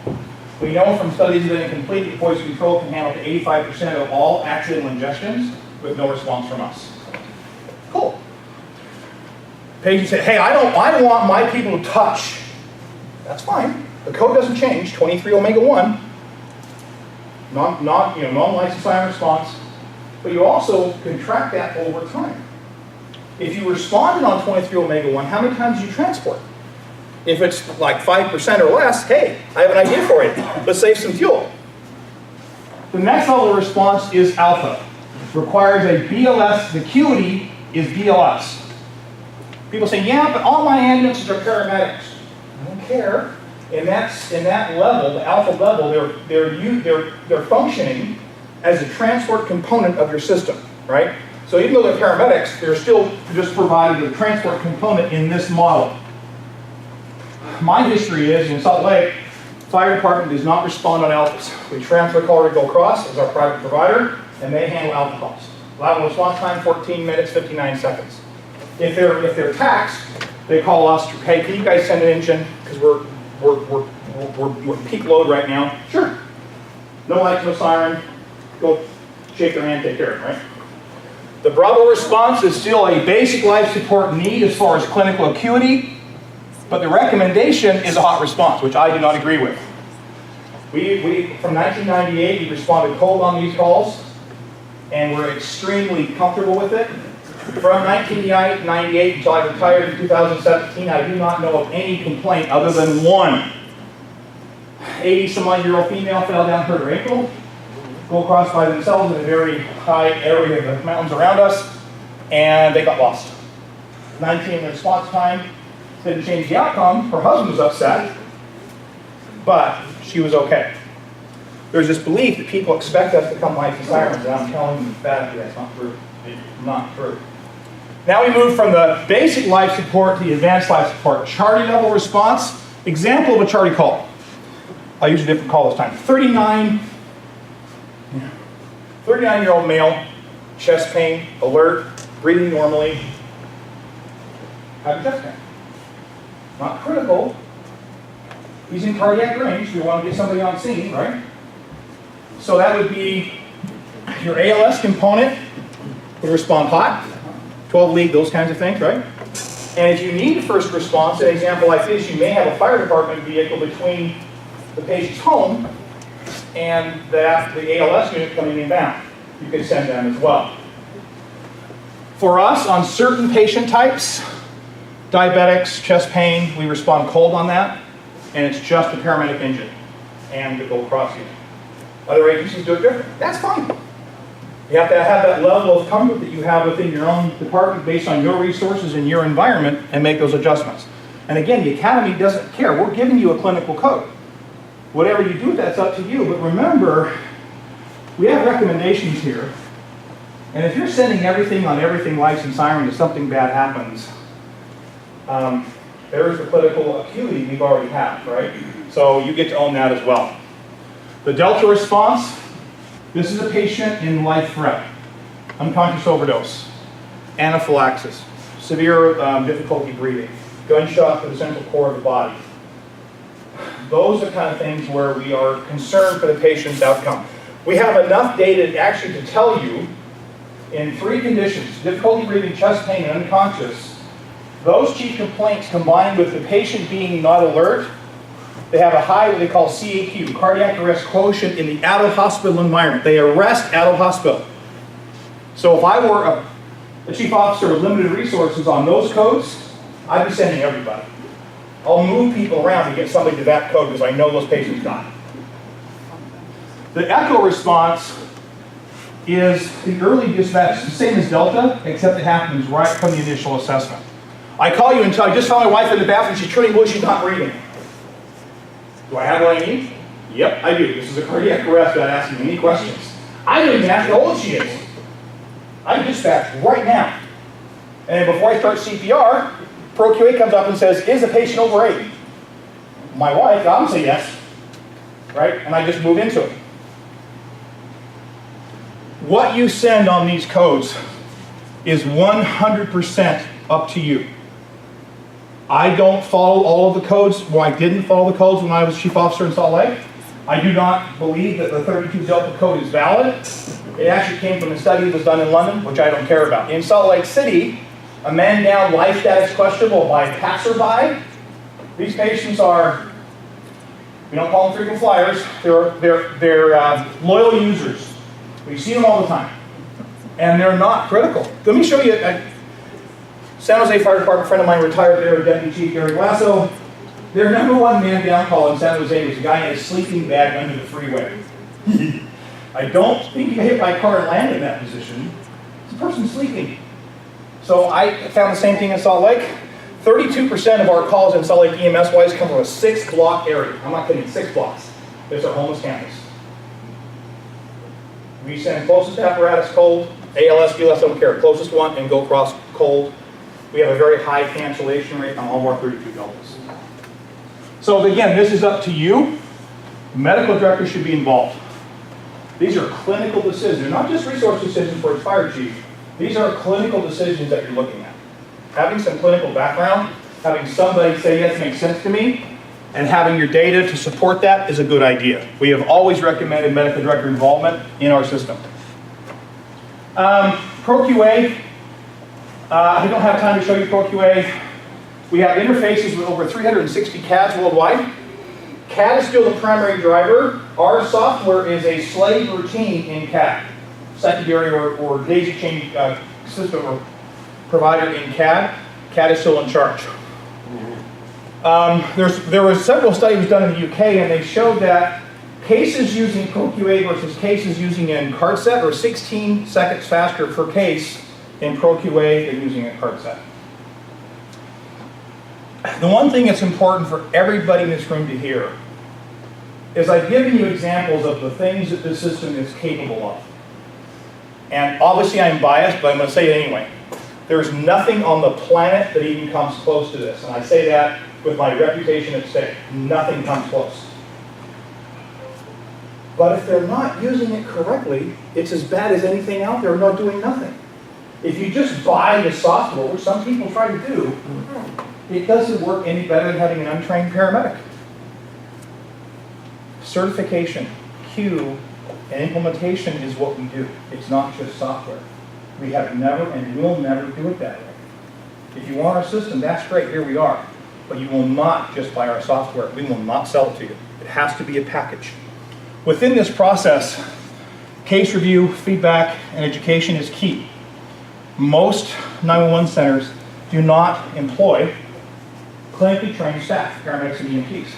We know from studies that in complete poison control can handle up to 85% of all accidental ingestions with no response from us. Cool. Patient said, hey, I want my people to touch. That's fine. The code doesn't change, 23 omega 1. Non-licensed siren response. But you also can track that over time. If you responded on 23 omega 1, how many times do you transport? If it's like 5% or less, hey, I have an idea for you. Let's save some fuel. The next level of response is alpha. Requires a BLS, the acuity is BLS. People say, yeah, but all my ambulances are paramedics. I don't care. In that level, the alpha level, they're functioning as a transport component of your system, right? So even though they're paramedics, they're still just provided a transport component in this model. My history is, in Salt Lake, fire department does not respond on alphas. We transfer caller to Go Cross as our private provider, and they handle alpha calls. Allowable response time, 14 minutes, 59 seconds. If they're taxed, they call us, hey, can you guys send an engine? Because we're peak load right now. Sure. No lights, no siren. Go shake their hand, take care of it, right? The Bravo response is still a basic life support need as far as clinical acuity, but the recommendation is a hot response, which I do not agree with. We from 1998, we responded cold on these calls, and we're extremely comfortable with it. From 1998 until I retired in 2017, I do not know of any complaint other than one. 80-some-odd-year-old female fell down, hurt her ankle, go across by themselves in a very high area of the mountains around us, and they got lost. 19 response time, didn't change the outcome. Her husband was upset, but she was okay. There's this belief that people expect us to come lights and sirens, and I'm telling them emphatically that's not true. It's not true. Now we move from the basic life support to the advanced life support. Charty level response, example of a Charty call. I'll use a different call this time. 39-year-old male, chest pain, alert, breathing normally, having chest pain. Not critical. He's in cardiac range. We want to get somebody on scene, right? So that would be your ALS component would respond hot, 12 lead, those kinds of things, right? And if you need first response, an example like this, you may have a fire department vehicle between the patient's home and the ALS unit coming inbound. You could send them as well. For us, on certain patient types, Diabetics, chest pain, we respond cold on that, and it's just the paramedic engine and the Gold Cross unit. Other agencies do it different. That's fine. You have to have that level of comfort that you have within your own department based on your resources and your environment and make those adjustments. And again, the Academy doesn't care. We're giving you a clinical code. Whatever you do, that's up to you. But remember, we have recommendations here. And if you're sending everything on everything lights and siren if something bad happens, there's the political acuity we've already had, right? So you get to own that as well. The Delta response, this is a patient in life threat, unconscious overdose, anaphylaxis, severe difficulty breathing, gunshot to the central core of the body. Those are kind of things where we are concerned for the patient's outcome. We have enough data actually to tell you in 3 conditions, difficulty breathing, chest pain, and unconscious, those chief complaints combined with the patient being not alert, they have a high, what they call CAQ, cardiac arrest quotient in the out-of-hospital environment. They arrest out of hospital. So if I were a chief officer with limited resources on those codes, I'd be sending everybody. I'll move people around to get somebody to that code because I know those patients die. The echo response is the early dispatch, the same as Delta, except it happens right from the initial assessment. I call you and tell you, I just found my wife in the bathroom, she's turning blue, she's not breathing. Do I have what I need? Yep, I do. This is a cardiac arrest without asking me any questions. I don't even ask how old she is. I dispatch right now. And before I start CPR, ProQA comes up and says, is the patient over 80? My wife, I'm saying yes, right? And I just move into it. What you send on these codes is 100% up to you. I don't follow all of the codes. Well, I didn't follow the codes when I was chief officer in Salt Lake. I do not believe that the 32 Delta code is valid. It actually came from a study that was done in London, which I don't care about. In Salt Lake City, a man down life status questionable by passerby. These patients are, we don't call them frequent flyers, they're loyal users. We see them all the time. And they're not critical. Let me show you, San Jose Fire Department, friend of mine, retired there, Deputy Chief Gary Glasso. Their number 1 man down call in San Jose was a guy in a sleeping bag under the freeway. I don't think you get hit by a car and land in that position. It's a person sleeping. So I found the same thing in Salt Lake. 32% of our calls in Salt Lake EMS-wise come from a 6-block area. I'm not kidding, 6 blocks. There's our homeless campus. We send closest apparatus cold, ALS, BLS, don't care, closest one, and go across cold. We have a very high cancellation rate on all of our 32 Deltas. So again, this is up to you. The medical director should be involved. These are clinical decisions. They're not just resource decisions for a fire chief. These are clinical decisions that you're looking at. Having some clinical background, having somebody say, yes, makes sense to me, and having your data to support that is a good idea. We have always recommended medical director involvement in our system. ProQA, I don't have time to show you ProQA. We have interfaces with over 360 CADs worldwide. CAD is still the primary driver. Our software is a slave routine in CAD. Secondary or daisy chain system or provider in CAD. CAD is still in charge. There were several studies done in the UK, and they showed that cases using ProQA versus cases using in CardSet are 16 seconds faster per case in ProQA than using a CardSet. The one thing that's important for everybody in this room to hear is I've given you examples of the things that this system is capable of. And obviously I'm biased, but I'm going to say it anyway. There's nothing on the planet that even comes close to this. And I say that with my reputation at stake. Nothing comes close. But if they're not using it correctly, it's as bad as anything out there, not doing nothing. If you just buy the software, which some people try to do, it doesn't work any better than having an untrained paramedic. Certification, Q, and implementation is what we do. It's not just software. We have never and will never do it that way. If you want our system, that's great, here we are. But you will not just buy our software. We will not sell it to you. It has to be a package. Within this process, case review, feedback, and education is key. Most 911 centers do not employ clinically trained staff, paramedics and EMTs.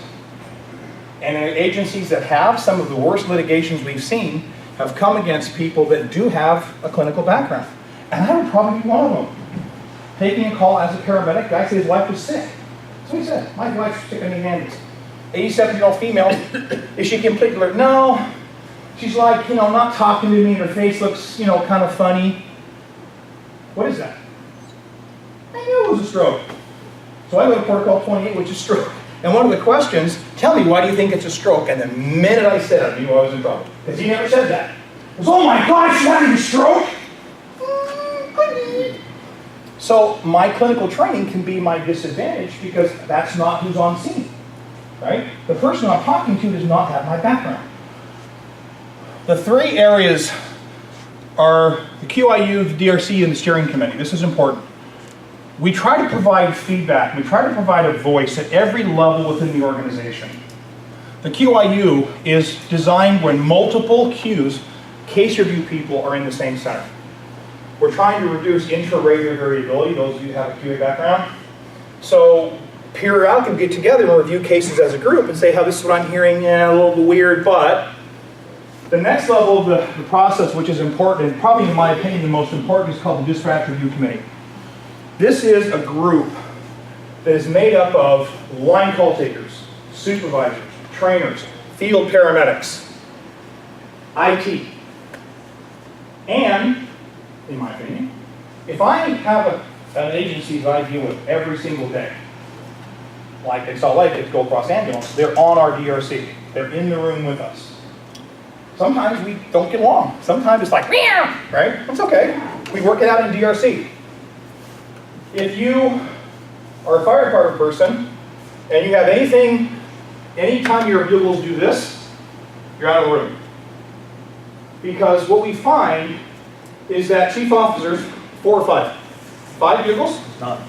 And in agencies that have some of the worst litigations we've seen have come against people that do have a clinical background. And I would probably be one of them. Taking a call as a paramedic, guy said his wife was sick. That's what he said. My wife's sick in the ambulance. 87-year-old female, is she completely alert? No. She's like, not talking to me, her face looks, kind of funny. What is that? I knew it was a stroke. So I go to protocol 28, which is stroke. And one of the questions, tell me, why do you think it's a stroke? And the minute I said it, I knew I was in trouble. Because he never said that. It was, oh my God, she's having a stroke? So my clinical training can be my disadvantage because that's not who's on scene, right? The person I'm talking to does not have my background. The three areas are the QIU, the DRC, and the steering committee. This is important. We try to provide feedback. We try to provide a voice at every level within the organization. The QIU is designed when multiple Qs, case review people, are in the same center. We're trying to reduce intra-rater variability, those of you who have a QA background. So periodically we get together and review cases as a group and say, how this is what I'm hearing, a little bit weird, but the next level of the process, which is important, and probably in my opinion the most important, is called the Dispatch Review Committee. This is a group that is made up of line call takers, supervisors, trainers, field paramedics, IT, and, in my opinion, if I have an agency that I deal with every single day, like in Salt Lake, it's Gold Cross Ambulance, they're on our DRC. They're in the room with us. Sometimes we don't get along. Sometimes it's like, meow, right? It's okay. We work it out in DRC. If you are a fire department person and you have anything, anytime your bugles do this, you're out of the room. Because what we find is that chief officers, 4 or 5. 5 bugles? Not.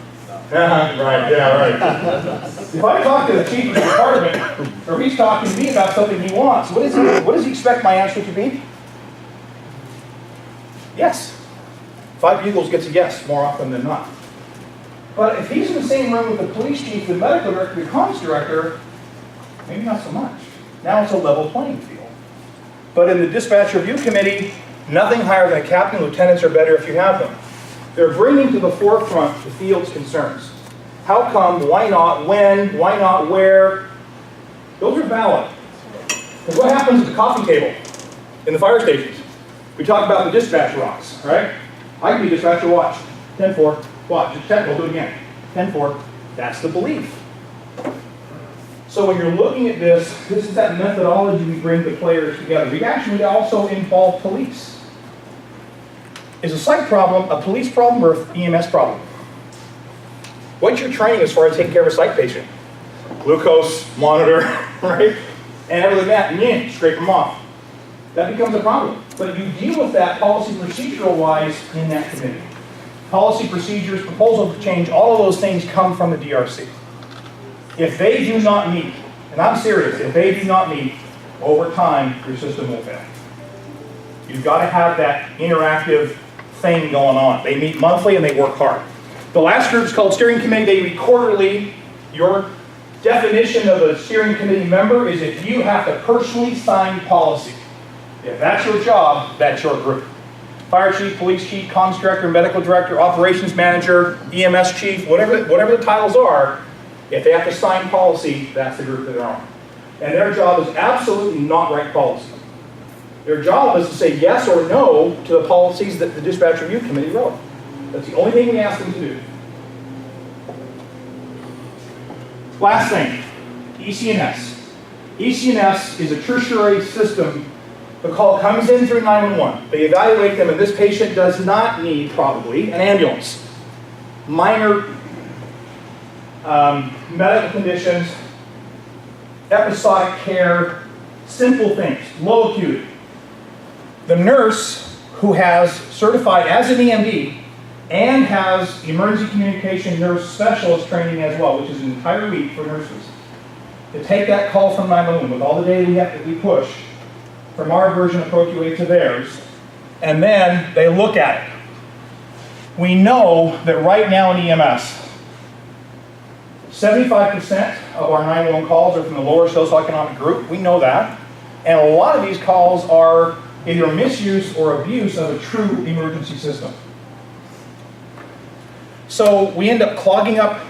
Right, yeah, right. If I talk to the chief of the department, or he's talking to me about something he wants, what does he expect my answer to be? Yes. 5 bugles gets a yes more often than not. But if he's in the same room with the police chief, the medical director, the comms director, maybe not so much. Now it's a level playing field. But in the dispatch review committee, nothing higher than a captain, lieutenants are better if you have them. They're bringing to the forefront the field's concerns. How come, why not, when, why not, where? Those are valid. Because what happens at the coffee table in the fire stations? We talk about the dispatch rocks, right? I can be dispatcher watch. 10-4, watch. 10, we'll do it again. 10-4, that's the belief. So when you're looking at this is that methodology we bring the players together. We actually also involve police. Is a psych problem a police problem or an EMS problem? What's your training as far as taking care of a psych patient? Glucose monitor, right? And other than that, scrape them off. That becomes a problem. But you deal with that policy procedural wise in that committee. Policy procedures, proposal to change, all of those things come from the DRC. If they do not meet, and I'm serious, if they do not meet, over time, your system will fail. You've got to have that interactive thing going on. They meet monthly and they work hard. The last group is called steering committee. They meet quarterly. Your definition of a steering committee member is if you have to personally sign policy. If that's your job, that's your group. Fire chief, police chief, comms director, medical director, operations manager, EMS chief, whatever the titles are, if they have to sign policy, that's the group that they're on. And their job is absolutely not write policy. Their job is to say yes or no to the policies that the dispatch review committee wrote. That's the only thing we ask them to do. Last thing, ECNS. ECNS is a tertiary system. The call comes in through 911. They evaluate them, and this patient does not need, probably, an ambulance. Minor medical conditions, episodic care, simple things, low acuity. The nurse who has certified as an EMD and has emergency communication nurse specialist training as well, which is an entire week for nurses, to take that call from 911 with all the data we push from our version of ProQA to theirs, and then they look at it. We know that right now in EMS, 75% of our 911 calls are from the lower socioeconomic group. We know that. And a lot of these calls are either misuse or abuse of a true emergency system. So we end up clogging up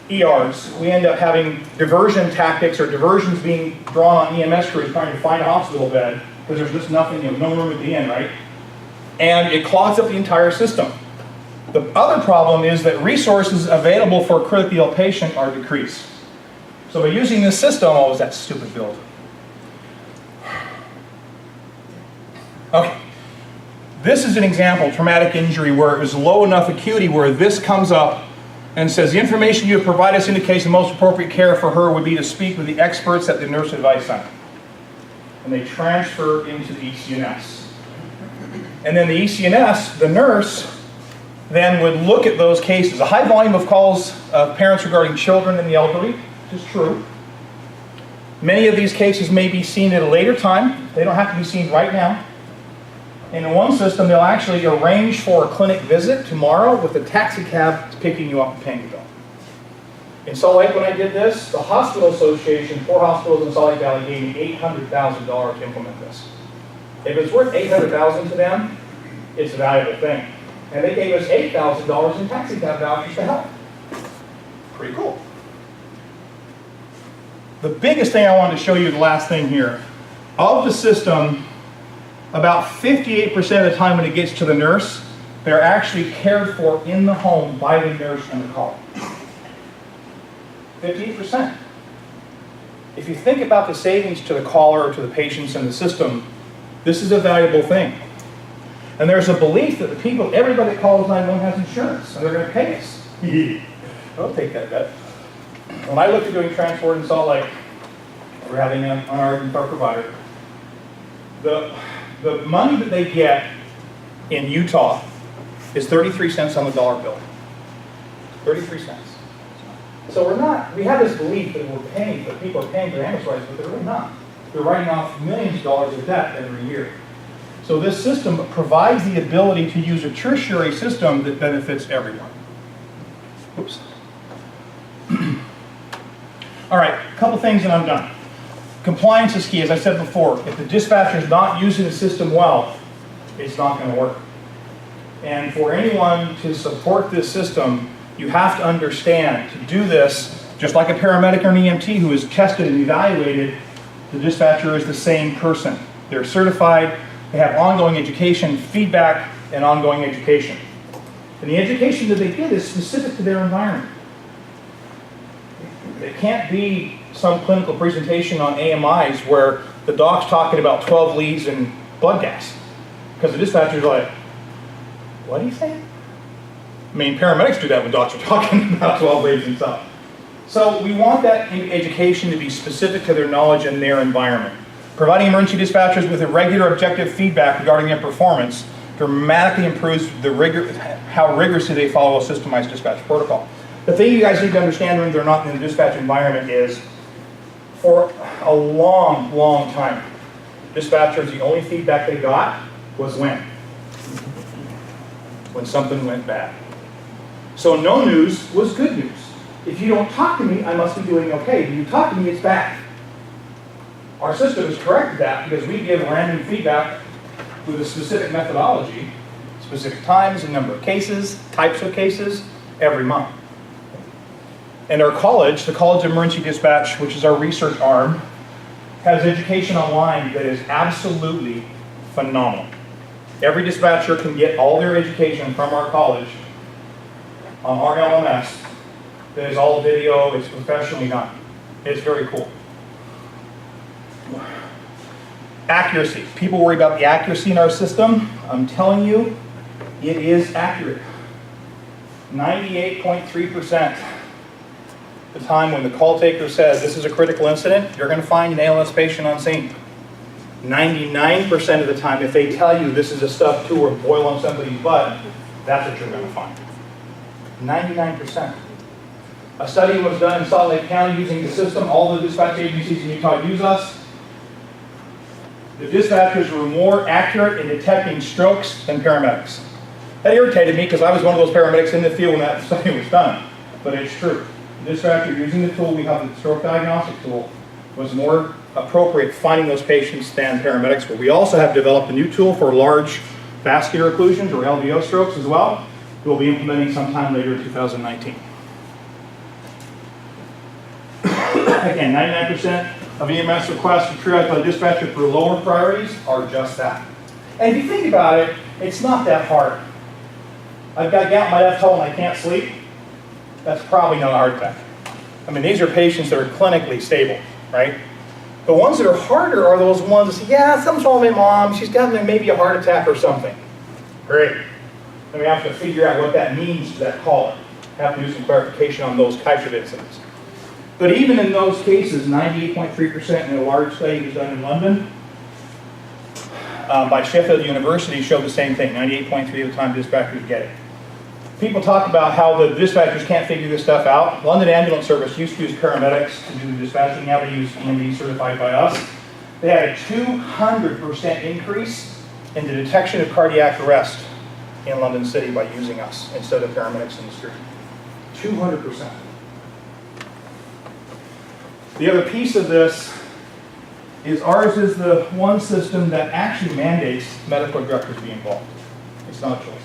ERs. We end up having diversion tactics or diversions being drawn on EMS crews trying to find a hospital bed because there's just nothing, no room at the end, right? And it clogs up the entire system. The other problem is that resources available for a critically ill patient are decreased. So by using this system, oh, was that stupid build? Okay. This is an example, traumatic injury, where it was low enough acuity where this comes up and says, the information you have provided us indicates the most appropriate care for her would be to speak with the experts at the Nurse Advice Center. And they transfer into the ECNS. And then the ECNS, the nurse, then would look at those cases. A high volume of calls of parents regarding children and the elderly, which is true. Many of these cases may be seen at a later time. They don't have to be seen right now. And in one system, they'll actually arrange for a clinic visit tomorrow with a taxi cab picking you up and paying the bill. In Salt Lake, when I did this, the hospital association, 4 hospitals in Salt Lake Valley, gave me $800,000 to implement this. If it's worth $800,000 to them, it's a valuable thing. And they gave us $8,000 in taxi cab vouchers to help. Pretty cool. The biggest thing I wanted to show you, the last thing here, of the system, about 58% of the time when it gets to the nurse, they're actually cared for in the home by the nurse and the caller. 58%. If you think about the savings to the caller or to the patients and the system, this is a valuable thing. And there's a belief that the people, everybody that calls 911 has insurance, and they're going to pay us. I'll take that bet. When I looked at doing transport in Salt Lake, we're having an argument with our provider. The money that they get in Utah is 33 cents on the dollar bill. 33 cents. So we have this belief that we're paying, that people are paying for ambulance rides, but they're really not. They're writing off millions of dollars of debt every year. So this system provides the ability to use a tertiary system that benefits everyone. Oops. All right, a couple things and I'm done. Compliance is key, as I said before. If the dispatcher is not using the system well, it's not going to work. And for anyone to support this system, you have to understand to do this, just like a paramedic or an EMT who is tested and evaluated, the dispatcher is the same person. They're certified, they have ongoing education, feedback, and ongoing education. And the education that they get is specific to their environment. It can't be some clinical presentation on AMIs where the doc's talking about 12 leads and blood gas. Because the dispatcher's like, what do you say? I mean, paramedics do that when docs are talking about 12 leads and stuff. So we want that education to be specific to their knowledge and their environment. Providing emergency dispatchers with a regular objective feedback regarding their performance dramatically improves how rigorously they follow a systemized dispatch protocol. The thing you guys need to understand when they're not in the dispatch environment is, for a long, long time, dispatchers, the only feedback they got was when something went bad. So no news was good news. If you don't talk to me, I must be doing okay. If you talk to me, it's bad. Our system has corrected that because we give random feedback with a specific methodology, specific times, and number of cases, types of cases, every month. And our college, the College of Emergency Dispatch, which is our research arm, has education online that is absolutely phenomenal. Every dispatcher can get all their education from our college on our LMS. That is all video, it's professionally done. It's very cool. Accuracy. People worry about the accuracy in our system. I'm telling you, it is accurate. 98.3%. The time when the call taker says this is a critical incident, you're going to find an ALS patient on scene. 99% of the time, if they tell you this is a stub to or boil on somebody's butt, that's what you're going to find. 99%. A study was done in Salt Lake County using the system. All the dispatch agencies in Utah use us. The dispatchers were more accurate in detecting strokes than paramedics. That irritated me because I was one of those paramedics in the field when that study was done. But it's true. The dispatcher using the tool, we have the stroke diagnostic tool, was more appropriate finding those patients than paramedics were. We also have developed a new tool for large vascular occlusions or LVO strokes as well. We'll be implementing sometime later in 2019. Again, 99% of EMS requests for triage by the dispatcher for lower priorities are just that. And if you think about it, it's not that hard. I've got gout in my left toe and I can't sleep. That's probably not a heart attack. I mean, these are patients that are clinically stable, right? The ones that are harder are those ones that say, yeah, something's wrong with my mom. She's got maybe a heart attack or something. Great. Then we have to figure out what that means to that caller. Have to do some clarification on those types of incidents. But even in those cases, 98.3% in a large study was done in London by Sheffield University showed the same thing. 98.3% of the time dispatchers get it. People talk about how the dispatchers can't figure this stuff out. London Ambulance Service used to use paramedics to do the dispatching. Now they use EMS certified by us. They had a 200% increase in the detection of cardiac arrest in London City by using us instead of paramedics in the street. 200%. The other piece of this is ours is the one system that actually mandates medical directors be involved. It's not a choice.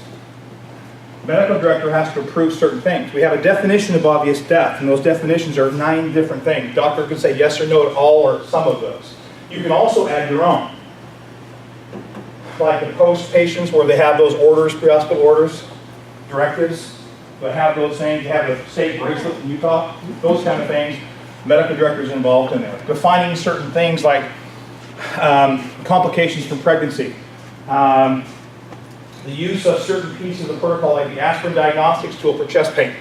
The medical director has to approve certain things. We have a definition of obvious death, and those definitions are 9 different things. Doctor can say yes or no to all or some of those. You can also add your own. Like the post patients where they have those orders, pre-hospital orders, directives, but have those things, you have a state bracelet in Utah, those kind of things. Medical director is involved in there. Defining certain things like complications from pregnancy. The use of certain pieces of the protocol like the aspirin diagnostics tool for chest pain.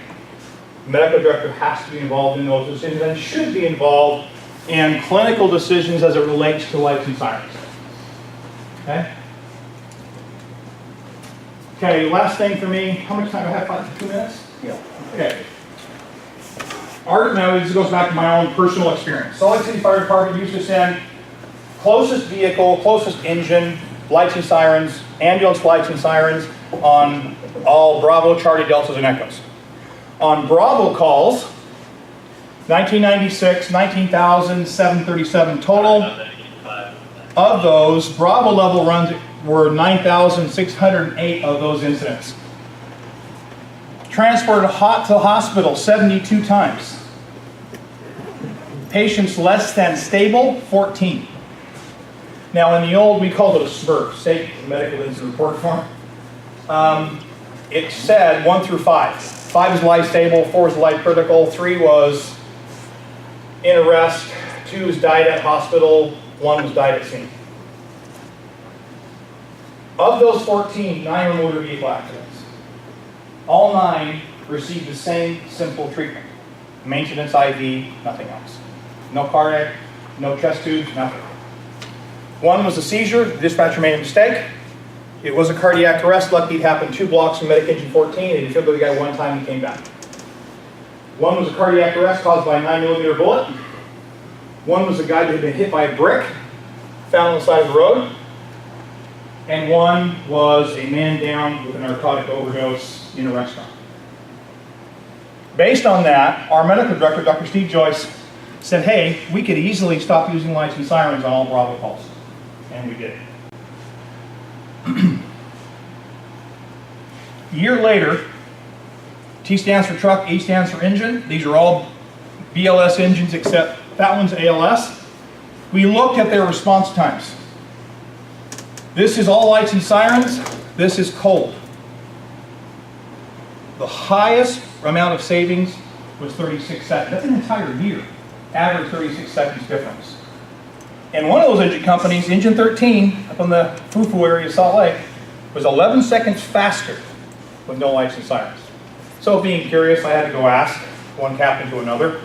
The medical director has to be involved in those decisions and should be involved in clinical decisions as it relates to lights and sirens. Okay? Okay, last thing for me. How much time do I have? 5 to 2 minutes? Yeah. Okay. Now this goes back to my own personal experience. Salt Lake City Fire Department used to send closest vehicle, closest engine, lights and sirens, ambulance lights and sirens on all Bravo, Charlie, Deltas, and Echoes. On Bravo calls, 1996, 19,737 total. Of those, Bravo level runs were 9,608 of those incidents. Transported hot to hospital 72 times. Patients less than stable, 14. Now in the old, we called it a SMRF, State Medical Incident Report Form. It said 1 through 5. 5 is life stable, 4 is life critical, 3 was in arrest, 2 is died at hospital, 1 was died at scene. Of those 14, 9 were motor vehicle accidents. All 9 received the same simple treatment. Maintenance IV, nothing else. No cardiac, no chest tubes, nothing. 1 was a seizure, the dispatcher made a mistake. It was a cardiac arrest, lucky it happened 2 blocks from Medic Engine 14, and he took the guy 1 time and came back. 1 was a cardiac arrest caused by a 9mm bullet. 1 was a guy that had been hit by a brick, found on the side of the road. And 1 was a man down with a narcotic overdose in a restaurant. Based on that, our medical director, Dr. Steve Joyce, said, hey, we could easily stop using lights and sirens on all Bravo calls. And we did. A year later, T stands for truck, E stands for engine. These are all BLS engines except that one's ALS. We looked at their response times. This is all lights and sirens. This is cold. The highest amount of savings was 36 seconds. That's an entire year. Average 36 seconds difference. And one of those engine companies, Engine 13, up in the Fufu area of Salt Lake, was 11 seconds faster with no lights and sirens. So being curious, I had to go ask one captain to another,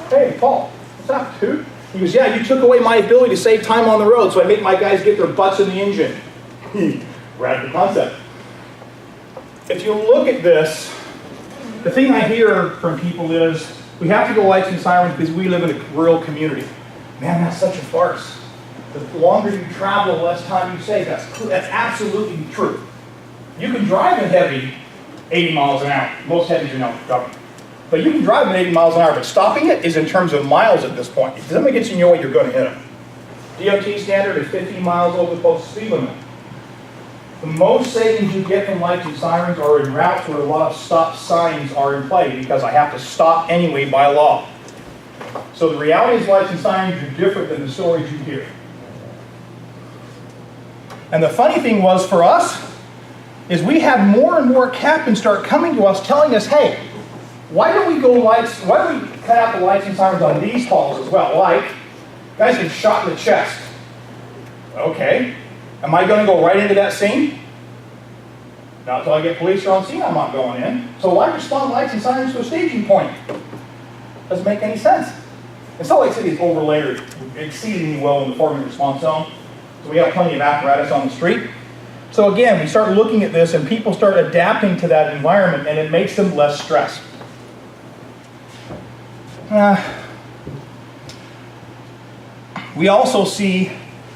hey, Paul, what's up, dude? He goes, yeah, you took away my ability to save time on the road, so I make my guys get their butts in the engine. Radical concept. If you look at this, the thing I hear from people is, we have to go lights and sirens because we live in a rural community. Man, that's such a farce. The longer you travel, the less time you save. That's absolutely true. You can drive a heavy 80 miles an hour. Most heavies are now government. But you can drive at 80 miles an hour, but stopping it is in terms of miles at this point. If somebody gets in your way, you're going to hit them. DOT standard is 15 miles over the posted speed limit. The most savings you get from lights and sirens are in routes where a lot of stop signs are in play because I have to stop anyway by law. So the reality is lights and sirens are different than the stories you hear. And the funny thing was for us, is we had more and more captains start coming to us telling us, hey, why don't we cut out the lights and sirens on these calls as well? Like, guys get shot in the chest. Okay, am I going to go right into that scene? Not until I get police on scene, I'm not going in. So why respond lights and sirens to a staging point? Doesn't make any sense. And Salt Lake City is overlayered exceedingly well in the 4-minute response zone. So we have plenty of apparatus on the street. So again, we start looking at this and people start adapting to that environment and it makes them less stressed. We also see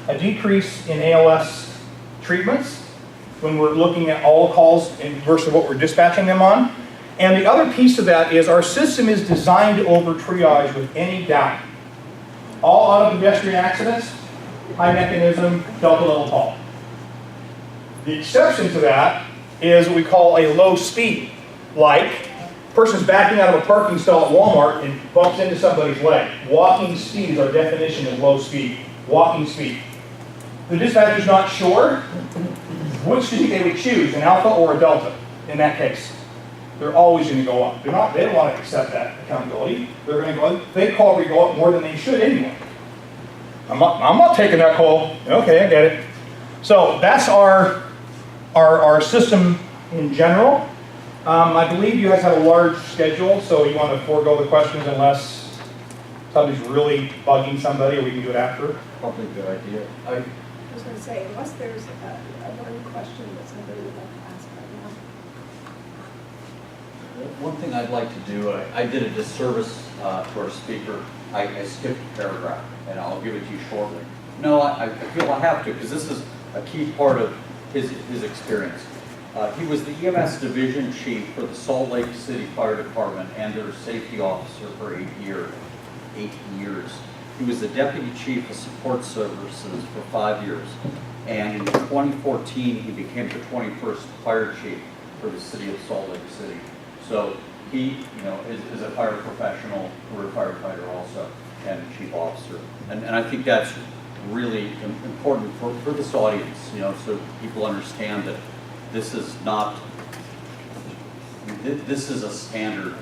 a decrease in ALS treatments when we're looking at all calls versus what we're dispatching them on. And the other piece of that is our system is designed to over triage with any doubt. All auto pedestrian accidents, high mechanism, delta level call. The exception to that is what we call a low speed, like person's backing out of a parking stall at Walmart and bumps into somebody's leg. Walking speed is our definition of low speed. Walking speed. The dispatcher's not sure which do they would choose, an alpha or a delta in that case. They're always going to go up. They don't want to accept that accountability. They're going to go, they probably go up more than they should anyway. I'm not taking that call. Okay, I get it. So that's our system in general. I believe you guys have a large schedule, so you want to forego the questions unless somebody's really bugging somebody, or we can do it after. Probably a good idea. I was going to say, unless there's one question that somebody would like to ask right now. One thing I'd like to do, I did a disservice to our speaker. I skipped a paragraph, and I'll give it to you shortly. No, I feel I have to, because this is a key part of his experience. He was the EMS division chief for the Salt Lake City Fire Department and their safety officer for 8 years. He was the deputy chief of support services for 5 years. And in 2014, he became the 21st fire chief for the city of Salt Lake City. So he, is a fire professional, career firefighter also, and a chief officer. And I think that's really important for this audience, so people understand that this is not, this is a standard.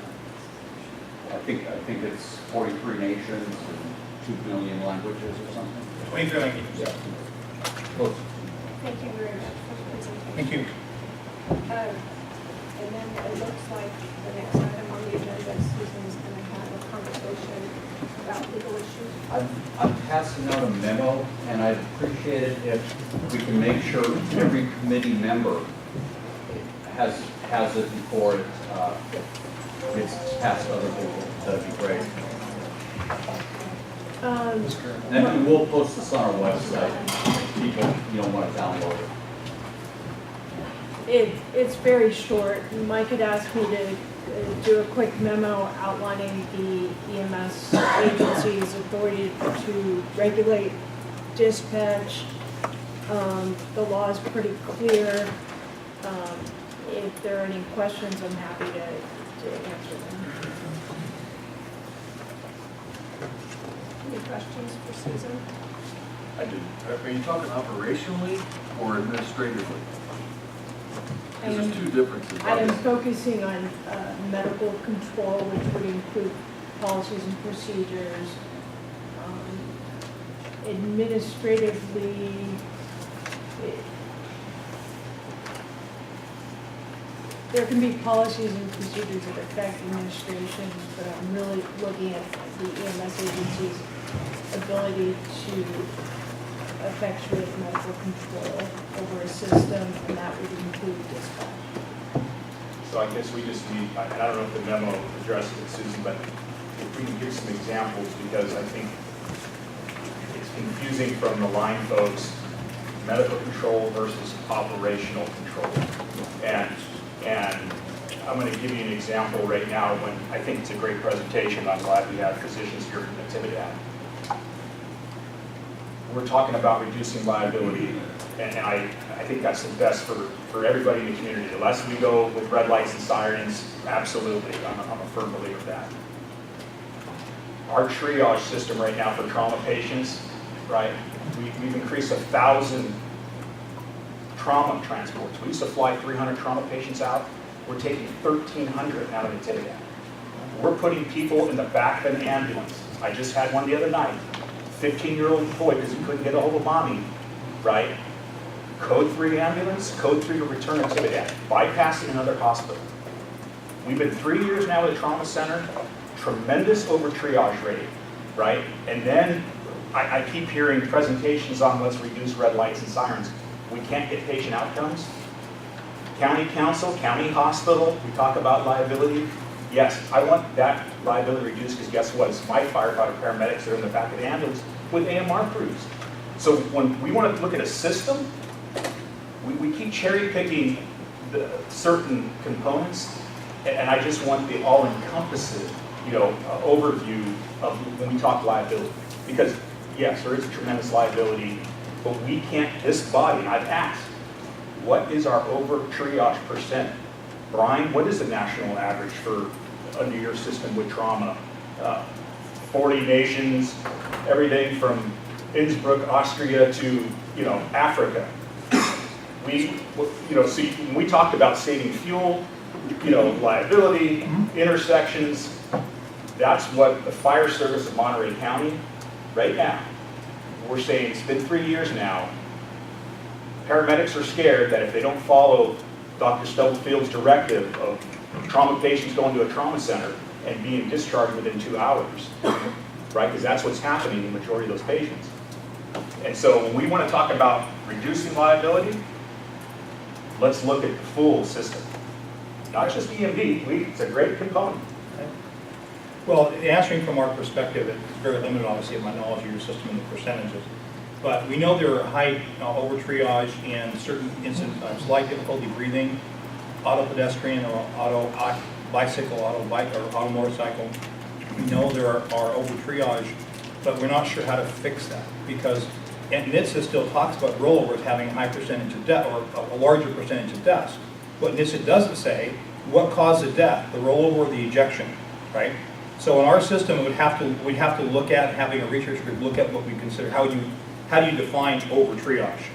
I think it's 43 nations and 2 billion languages or something. 23 languages. Yeah. Close. Thank you very much for the presentation. Thank you. And then it looks like the next item on the agenda, Susan is going to have a conversation about legal issues. I'm passing out a memo, and I'd appreciate it if we can make sure every committee member has it before it's passed to other people. That'd be great. And we'll post this on our website. People, want to download it. It's very short. Mike had asked me to do a quick memo outlining the EMS agency's authority to regulate dispatch. The law is pretty clear. If there are any questions, I'm happy to answer them. Any questions for Susan? I do. Are you talking operationally or administratively? Because there's two differences. I am focusing on medical control, which would include policies and procedures. Administratively, there can be policies and procedures that affect administration, but I'm really looking at the EMS agency's ability to effectuate medical control over a system, and that would include dispatch. So I guess we just need, I don't know if the memo addressed it, Susan, but if we can give some examples, because I think it's confusing from the line folks medical control versus operational control. And I'm going to give you an example right now when I think it's a great presentation. I'm glad we have physicians here from Natividad. We're talking about reducing liability, and I think that's the best for everybody in the community. The less we go with red lights and sirens, absolutely, I'm a firm believer of that. Our triage system right now for trauma patients, right, we've increased 1,000 trauma transports. We used to fly 300 trauma patients out. We're taking 1,300 out of Natividad. We're putting people in the back of an ambulance. I just had one the other night. 15-year-old boy, because he couldn't get a hold of mommy, right? Code 3 ambulance, code 3 to return to Natividad, bypassing another hospital. We've been 3 years now at the trauma center, tremendous over triage rate, right? And then I keep hearing presentations on let's reduce red lights and sirens. We can't get patient outcomes. County council, county hospital, we talk about liability. Yes, I want that liability reduced because guess what? It's my firefighter paramedics that are in the back of the ambulance with AMR crews. So when we want to look at a system, we keep cherry picking the certain components, and I just want the all-encompassing, overview of when we talk liability. Because yes, there is a tremendous liability, but we can't, this body, I've asked, what is our over triage percent? Brian, what is the national average for under your system with trauma? 40 nations, everything from Innsbruck, Austria to, Africa. So when we talked about saving fuel, liability, intersections, that's what the fire service of Monterey County, right now, we're saying it's been 3 years now. Paramedics are scared that if they don't follow Dr. Stubblefield's directive of trauma patients going to a trauma center and being discharged within 2 hours, right? Because that's what's happening in the majority of those patients. And so when we want to talk about reducing liability, let's look at the full system. Not just EMD, it's a great component. Well, answering from our perspective, it's very limited, obviously, in my knowledge of your system and the percentages. But we know there are high over triage in certain instances, slight difficulty breathing, auto pedestrian or auto bicycle, auto bike or auto motorcycle. We know there are over triage, but we're not sure how to fix that because NHTSA still talks about rollovers having a high percentage of death or a larger percentage of deaths. But NHTSA doesn't say what caused the death, the rollover or the ejection, right? So in our system, we'd have to look at having a research group look at what we consider how do you define over triage?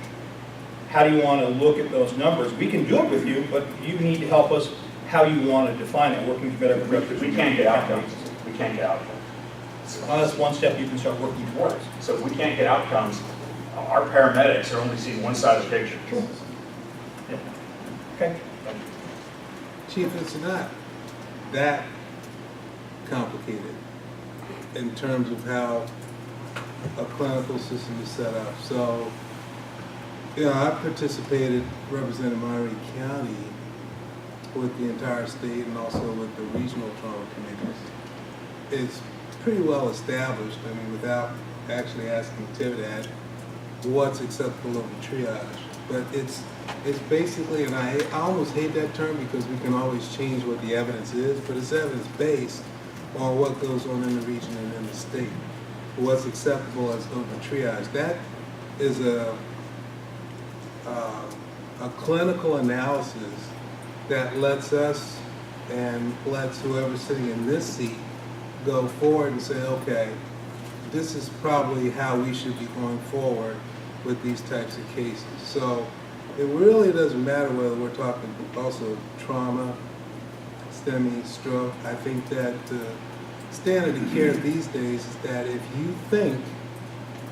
How do you want to look at those numbers? We can do it with you, but you need to help us how you want to define it, working with medical directors. We can't get outcomes. We can't get outcomes. Well, that's one step you can start working towards. So if we can't get outcomes, our paramedics are only seeing one side of the picture. Sure. Yeah. Okay. Chief, it's not that complicated in terms of how a clinical system is set up. So, I participated representing Monterey County with the entire state and also with the regional trauma committees. It's pretty well established, without actually asking Natividad what's acceptable over triage. But it's basically, and I almost hate that term because we can always change what the evidence is, but it's evidence-based on what goes on in the region and in the state. What's acceptable as over triage. That is a clinical analysis that lets us and lets whoever's sitting in this seat go forward and say, okay, this is probably how we should be going forward with these types of cases. So it really doesn't matter whether we're talking also trauma, STEMI, stroke. I think that standard of care these days is that if you think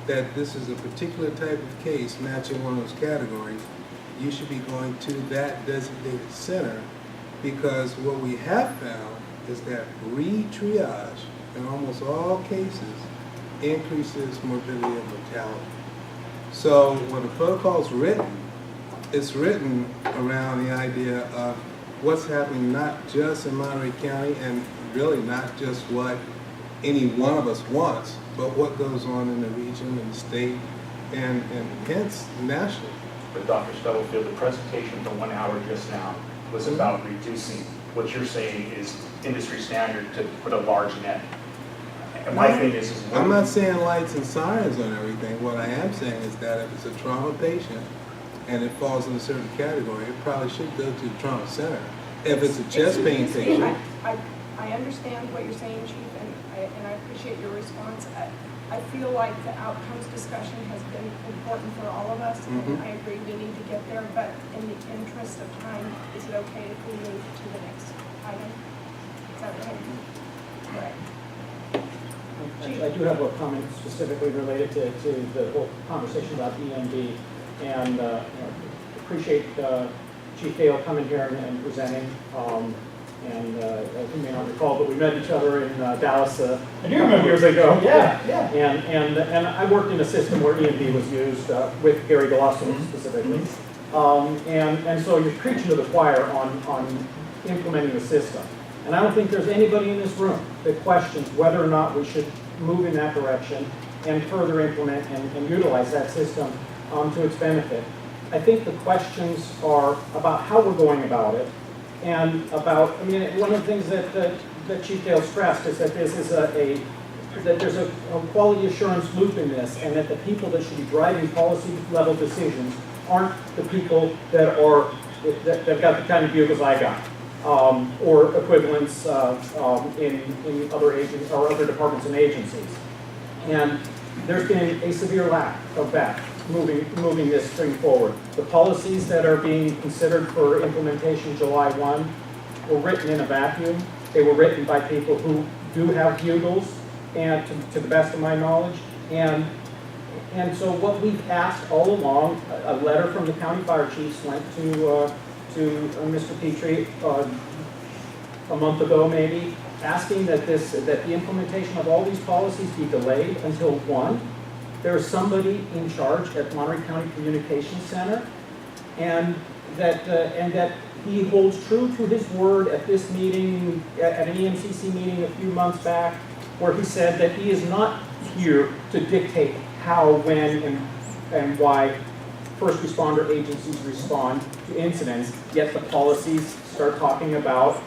that this is a particular type of case matching one of those categories, you should be going to that designated center, because what we have found is that re-triage in almost all cases increases morbidity and mortality. So when a protocol is written, it's written around the idea of what's happening not just in Monterey County and really not just what any one of us wants, but what goes on in the region and the state and hence nationally. But Dr. Stubblefield, the presentation for 1 hour just now was about reducing what you're saying is industry standard to put a large net. And my thing is I'm not saying lights and sirens on everything. What I am saying is that if it's a trauma patient and it falls in a certain category, it probably should go to the trauma center. If it's a chest pain Excuse me, patient. I understand what you're saying, Chief, and I appreciate your response. I feel like the outcomes discussion has been important for all of us, and I agree we need to get there, but in the interest of time, is it okay if we move to the next item? Is that right? Right. I do have a comment specifically related to the whole conversation about EMD, and appreciate Chief Dale coming here and presenting. And you may not recall, but we met each other in Dallas a couple years ago. Yeah. And I worked in a system where EMD was used with Gary Golosso specifically. And so you're preaching to the choir on implementing the system. And I don't think there's anybody in this room that questions whether or not we should move in that direction and further implement and utilize that system to its benefit. I think the questions are about how we're going about it, and about, I mean, one of the things that Chief Dale stressed is that this is that there's a quality assurance loop in this, and that the people that should be driving policy level decisions aren't the people that have got the kind of vehicles I got, or equivalents in other agents or other departments and agencies. And there's been a severe lack of that moving this thing forward. The policies that are being considered for implementation July 1 were written in a vacuum. They were written by people who do have bugles, and to the best of my knowledge. And so what we've asked all along, a letter from the county fire chiefs went to Mr. Petrie a month ago maybe, asking that the implementation of all these policies be delayed until 1. There's somebody in charge at Monterey County Communications Center, and that he holds true to his word at this meeting, at an EMCC meeting a few months back, where he said that he is not here to dictate how, when, and why first responder agencies respond to incidents, yet the policies start talking about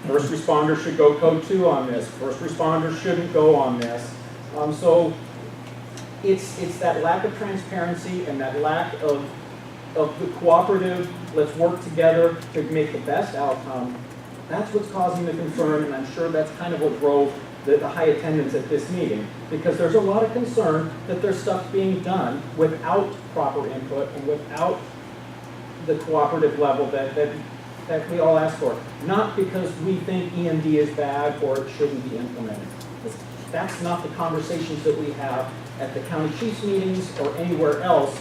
first responders should go code 2 on this, first responders shouldn't go on this. So it's that lack of transparency and that lack of the cooperative, let's work together to make the best outcome. That's what's causing the concern, and I'm sure that's kind of what drove the high attendance at this meeting, because there's a lot of concern that there's stuff being done without proper input and without the cooperative level that we all ask for. Not because we think EMD is bad or it shouldn't be implemented. That's not the conversations that we have at the county chiefs meetings or anywhere else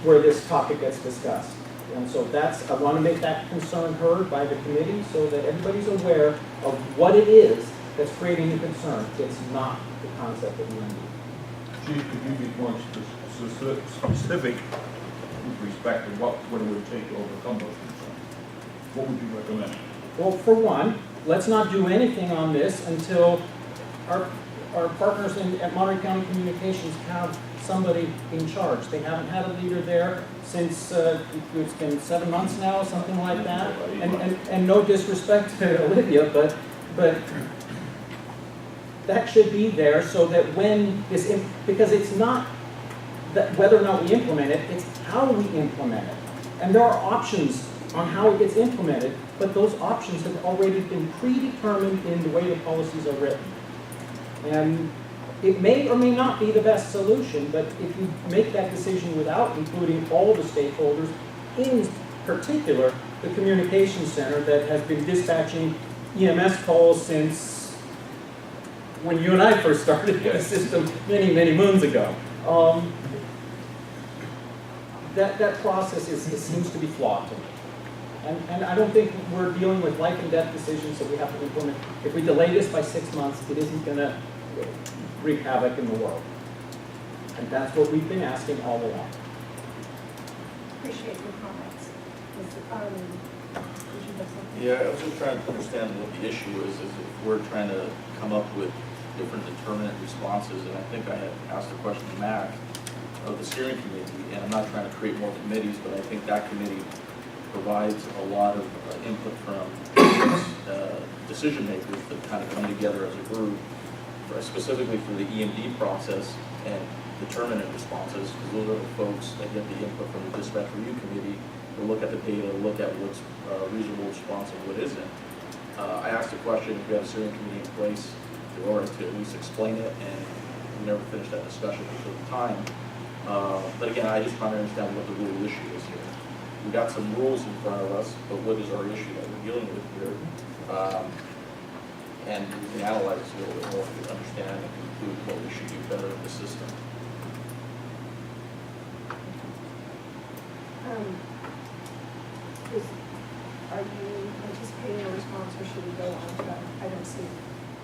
where this topic gets discussed. And so I want to make that concern heard by the committee so that everybody's aware of what it is that's creating the concern. It's not the concept of EMD. Chief, could you be more specific with respect to what it would take to overcome those concerns? What would you recommend? Well, for one, let's not do anything on this until our partners at Monterey County Communications have somebody in charge. They haven't had a leader there since it's been 7 months now, something like that. And no disrespect to Olivia, but that should be there so that when this, because it's not that whether or not we implement it, it's how we implement it. And there are options on how it gets implemented, but those options have already been predetermined in the way the policies are written. And it may or may not be the best solution, but if you make that decision without including all the stakeholders, in particular the communications center that has been dispatching EMS calls since when you and I first started the system many, many moons ago. That process seems to be flawed to me. And I don't think we're dealing with life and death decisions that we have to implement. If we delay this by 6 months, it isn't going to wreak havoc in the world. And that's what we've been asking all along. Appreciate your comments. Did you have something? Yeah, I was just trying to understand what the issue is if we're trying to come up with different determinant responses, and I think I had asked a question to Mac of the steering committee, and I'm not trying to create more committees, but I think that committee provides a lot of input from decision makers that kind of come together as a group, specifically for the EMD process and determinant responses, because those are the folks that get the input from the dispatch review committee to look at the data, look at what's reasonable response and what isn't. I asked a question, if we have a steering committee in place, or to at least explain it, and we never finished that discussion because of time. But again, I just trying to understand what the real issue is here. We got some rules in front of us, but what is our issue that we're dealing with here? And we can analyze this a little bit more to understand and conclude what we should do better in the system. Are you anticipating a response, or should we go on to item C?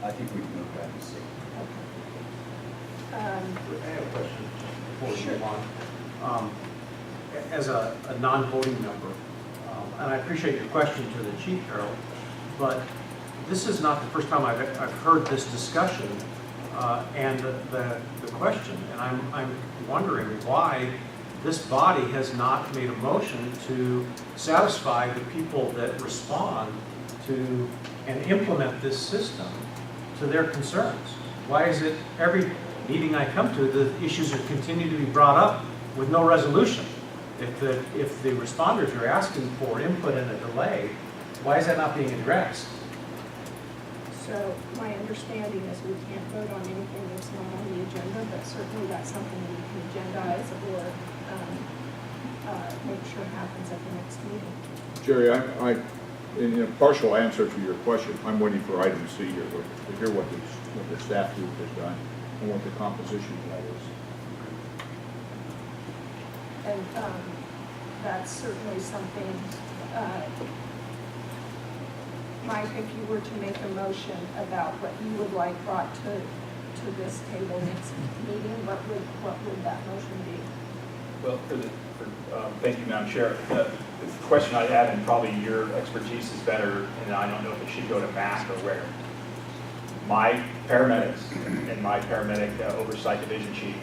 I think we can move back to C. Okay. I have a question before we Sure. move on. As a non-voting member, and I appreciate your question to the chief, Harold, but this is not the first time I've heard this discussion and the question, and I'm wondering why this body has not made a motion to satisfy the people that respond to and implement this system to their concerns. Why is it every meeting I come to, the issues are continue to be brought up with no resolution? If the responders are asking for input and a delay, why is that not being addressed? So my understanding is we can't vote on anything that's not on the agenda, but certainly that's something we can agendize or make sure happens at the next meeting. Jerry, in a partial answer to your question, I'm waiting for item C here, to hear what the staff group has done and what the composition of that is. And that's certainly something, Mike, if you were to make a motion about what you would like brought to this table next meeting, what would that motion be? Well, thank you, Madam Chair. The question I have, and probably your expertise is better, and I don't know if it should go to Mac or where. My paramedics and my paramedic oversight division chief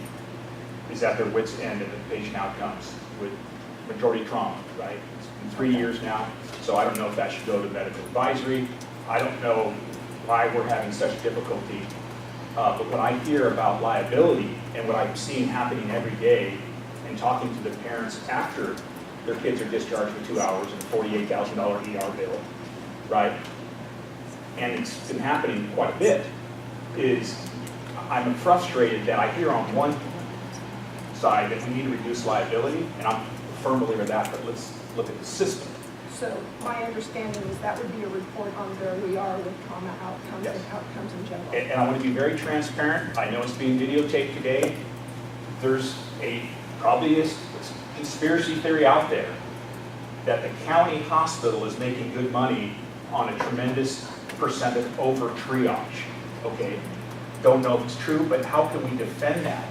is at their wits' end of the patient outcomes with majority trauma, right? It's been 3 years now, so I don't know if that should go to medical advisory. I don't know why we're having such difficulty. But when I hear about liability and what I'm seeing happening every day and talking to the parents after their kids are discharged for 2 hours and a $48,000 ER bill, right? And it's been happening quite a bit, is I'm frustrated that I hear on one side that we need to reduce liability, and I'm a firm believer of that, but let's look at the system. So my understanding is that would be a report on where we are with trauma outcomes Yes. and outcomes in general. And I want to be very transparent. I know it's being videotaped today. There's probably a conspiracy theory out there that the county hospital is making good money on a tremendous percent of over triage. Okay, don't know if it's true, but how can we defend that,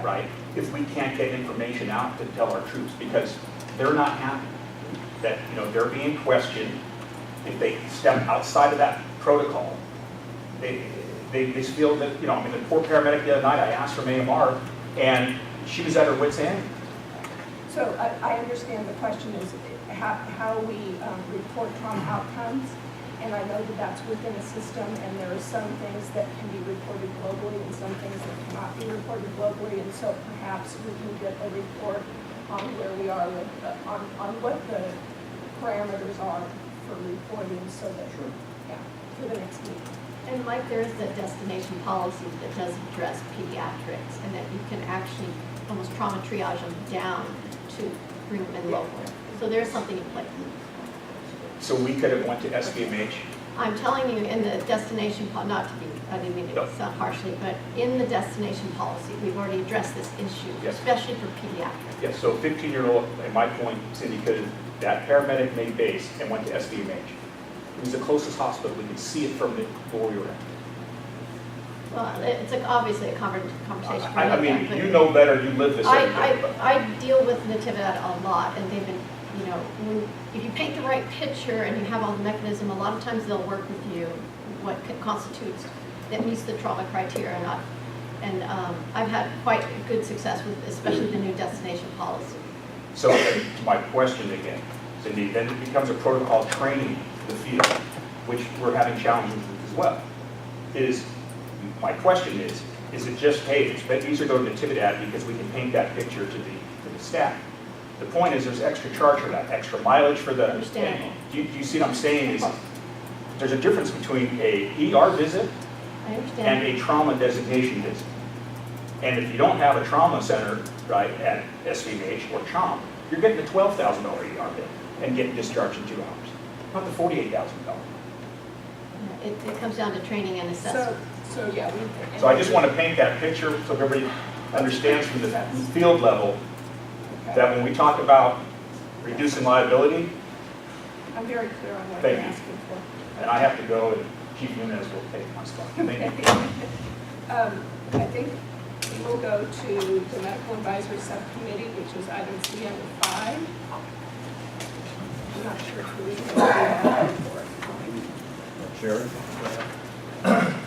right? If we can't get information out to tell our troops, because they're not happy that they're being questioned. If they step outside of that protocol, they feel that I mean, the poor paramedic the other night, I asked for an AMR, and she was at her wit's end. So I understand the question is how we report trauma outcomes, and I know that that's within a system, and there are some things that can be reported globally and some things that cannot be reported globally, and so perhaps we can get a report on where we are with, on what the parameters are for reporting so that, for the next meeting. And Mike, there is the destination policy that does address pediatrics, and that you can actually almost trauma triage them down to bring them in locally. So there's something in place. So we could have went to SBMH. I'm telling you, in the destination, not to be, I didn't mean to sound harshly, but in the destination policy, we've already addressed this issue, Yes. especially for pediatrics. Yes, so 15-year-old, at my point, Cindy, could have, that paramedic made base and went to SBMH. It was the closest hospital. We could see it from where we were at. Well, it's obviously a conversation. I mean, you know better, you live this every day. I deal with Natividad a lot, and they've been, if you paint the right picture and you have all the mechanism, a lot of times they'll work with you what constitutes, that meets the trauma criteria, not And I've had quite good success with, especially the new destination policy. So my question again, Cindy, then it becomes a protocol training the field, which we're having challenges with as well. My question is it just, hey, it's easier to go to Natividad because we can paint that picture to the staff? The point is there's extra charge for that, extra mileage for the. Understandable. Do you see what I'm saying? Is there's a difference between a ER visit I and understand. a trauma designation visit. And if you don't have a trauma center, right, at SVH or CHOM, you're getting a $12,000 ER bill and getting discharged in 2 hours, not the $48,000. It comes down to training and assessment. So yeah. So I just want to paint that picture so everybody understands from the field level that when we talk about reducing liability, I'm very clear on what Thank you're you. asking for. and I have to go, and Chief Nunez will take my spot. Thank you. I think we'll go to the Medical Advisory Subcommittee, which is item C under 5. I'm not sure if we can do that for Sharon?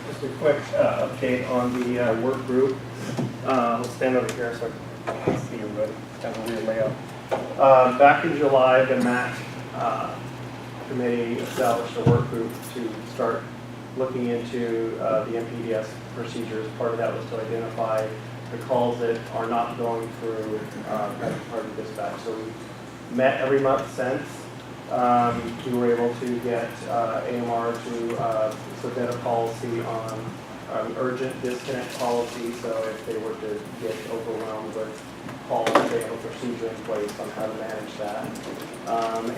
Just a quick update on the work group. I'll stand over here so I can see everybody. Kind of a weird layout. Back in July, the MAC committee established a work group to start looking into the MPDS procedures. Part of that was to identify the calls that are not going through credit card dispatch. So we met every month since. We were able to get AMR to submit a policy on urgent disconnect policy, so if they were to get overwhelmed with calls, they have a procedure in place on how to manage that.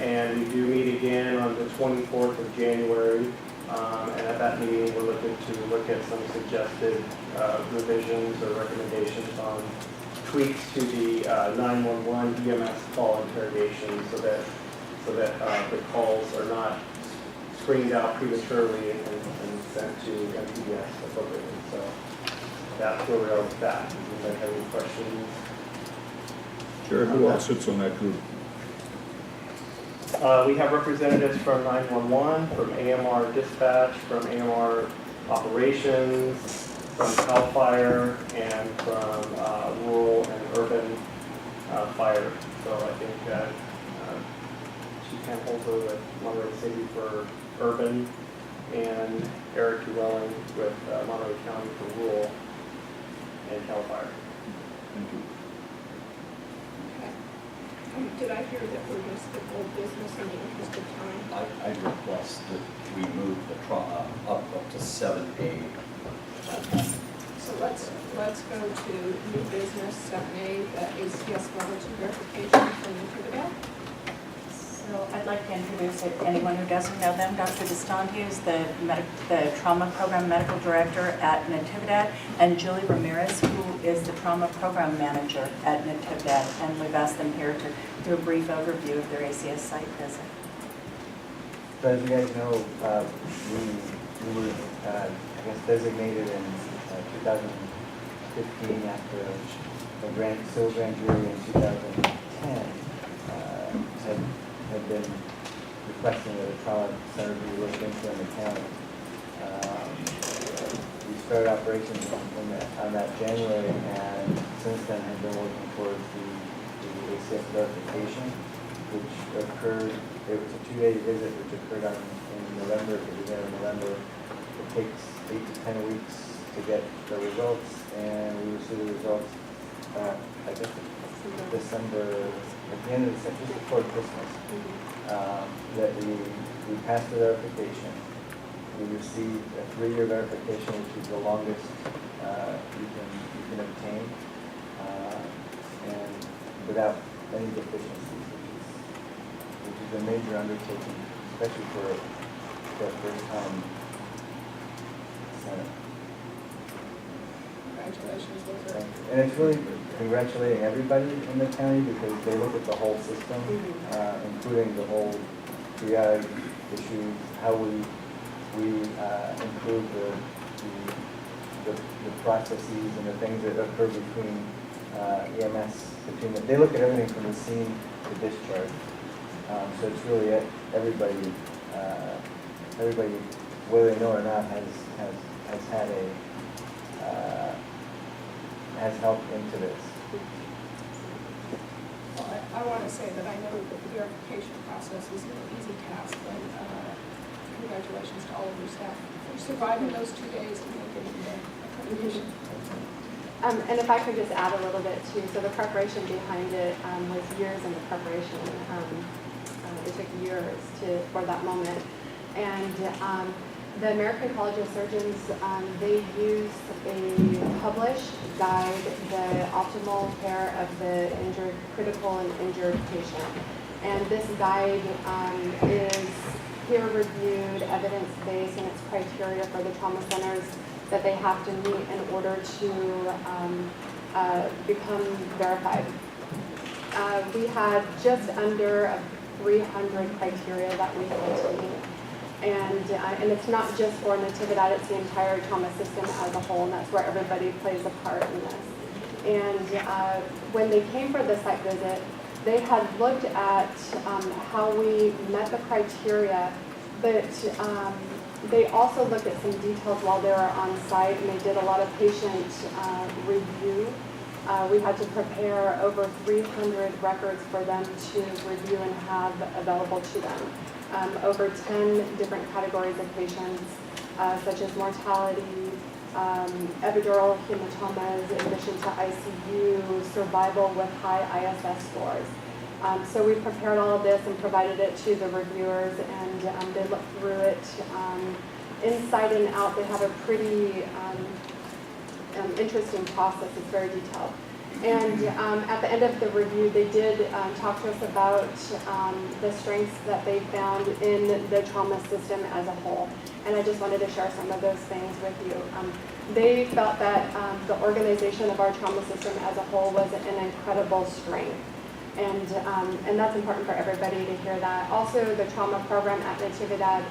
And we do meet again on the 24th of January, and at that meeting we're looking to look at some suggested revisions or recommendations on tweaks to the 911 EMS call interrogation so that the calls are not screened out prematurely and sent to MPDS appropriately. So that's where we are with that. Does anybody have any questions? Sure, who else sits on that group? We have representatives from 911, from AMR Dispatch, from AMR Operations, from CAL FIRE, and from Rural and Urban Fire. So I think Chief Handholder with Monterey City for Urban, and Eric Llewellyn with Monterey County for Rural, and CAL FIRE. Thank you. Did I hear that we're going to skip old business in the interest of time? I request that we move the up to 7A. So let's go to new business 7A, the ACS level 2 verification from Natividad. So I'd like to introduce anyone who doesn't know them. Dr. Destanti is the Trauma Program Medical Director at Natividad, and Julie Ramirez, who is the Trauma Program Manager at Natividad. And we've asked them here to do a brief overview of their ACS site visit. So as you guys know, we were, I guess, designated in 2015 after a civil grand jury in 2010 had been requesting that a trauma center be looked into in the county. We started operations on that January, and since then have been working towards the ACS verification, which occurred. It was a 2-day visit which occurred in November, at the beginning of November. It takes 8 to 10 weeks to get the results, and we received the results, I guess, December, at the end of December, just before Christmas, that we passed the verification. We received a 3-year verification, which is the longest you can obtain, and without any deficiencies, which is a major undertaking, especially for a first-time Senate. Congratulations, those are. Thank you. And it's really congratulating everybody in the county because they look at the whole system, including the whole triage issues, how we improve the processes and the things that occur between EMS. They look at everything from the scene to discharge. So it's really everybody, whether they know or not, has had has helped into this. Well, I want to say that I know that the verification process is no easy task, and congratulations to all of your staff for surviving those 2 days and making the accreditation. And if I could just add a little bit too, so the preparation behind it was years in the preparation. It took years for that moment. And the American College of Surgeons, they use a published guide, the optimal care of the injured, critical and injured patient. And this guide is peer-reviewed, evidence-based in its criteria for the trauma centers that they have to meet in order to become verified. We had just under 300 criteria that we had to meet. And it's not just for Natividad, it's the entire trauma system as a whole, and that's where everybody plays a part in this. And when they came for the site visit, they had looked at how we met the criteria, but they also looked at some details while they were on site, and they did a lot of patient review. We had to prepare over 300 records for them to review and have available to them. Over 10 different categories of patients, such as mortality, epidural hematomas, admission to ICU, survival with high ISS scores. So we prepared all of this and provided it to the reviewers, and they looked through it inside and out. They have a pretty interesting process. It's very detailed. And at the end of the review, they did talk to us about the strengths that they found in the trauma system as a whole. And I just wanted to share some of those things with you. They felt that the organization of our trauma system as a whole was an incredible strength. And that's important for everybody to hear that. Also, the trauma program at Natividad,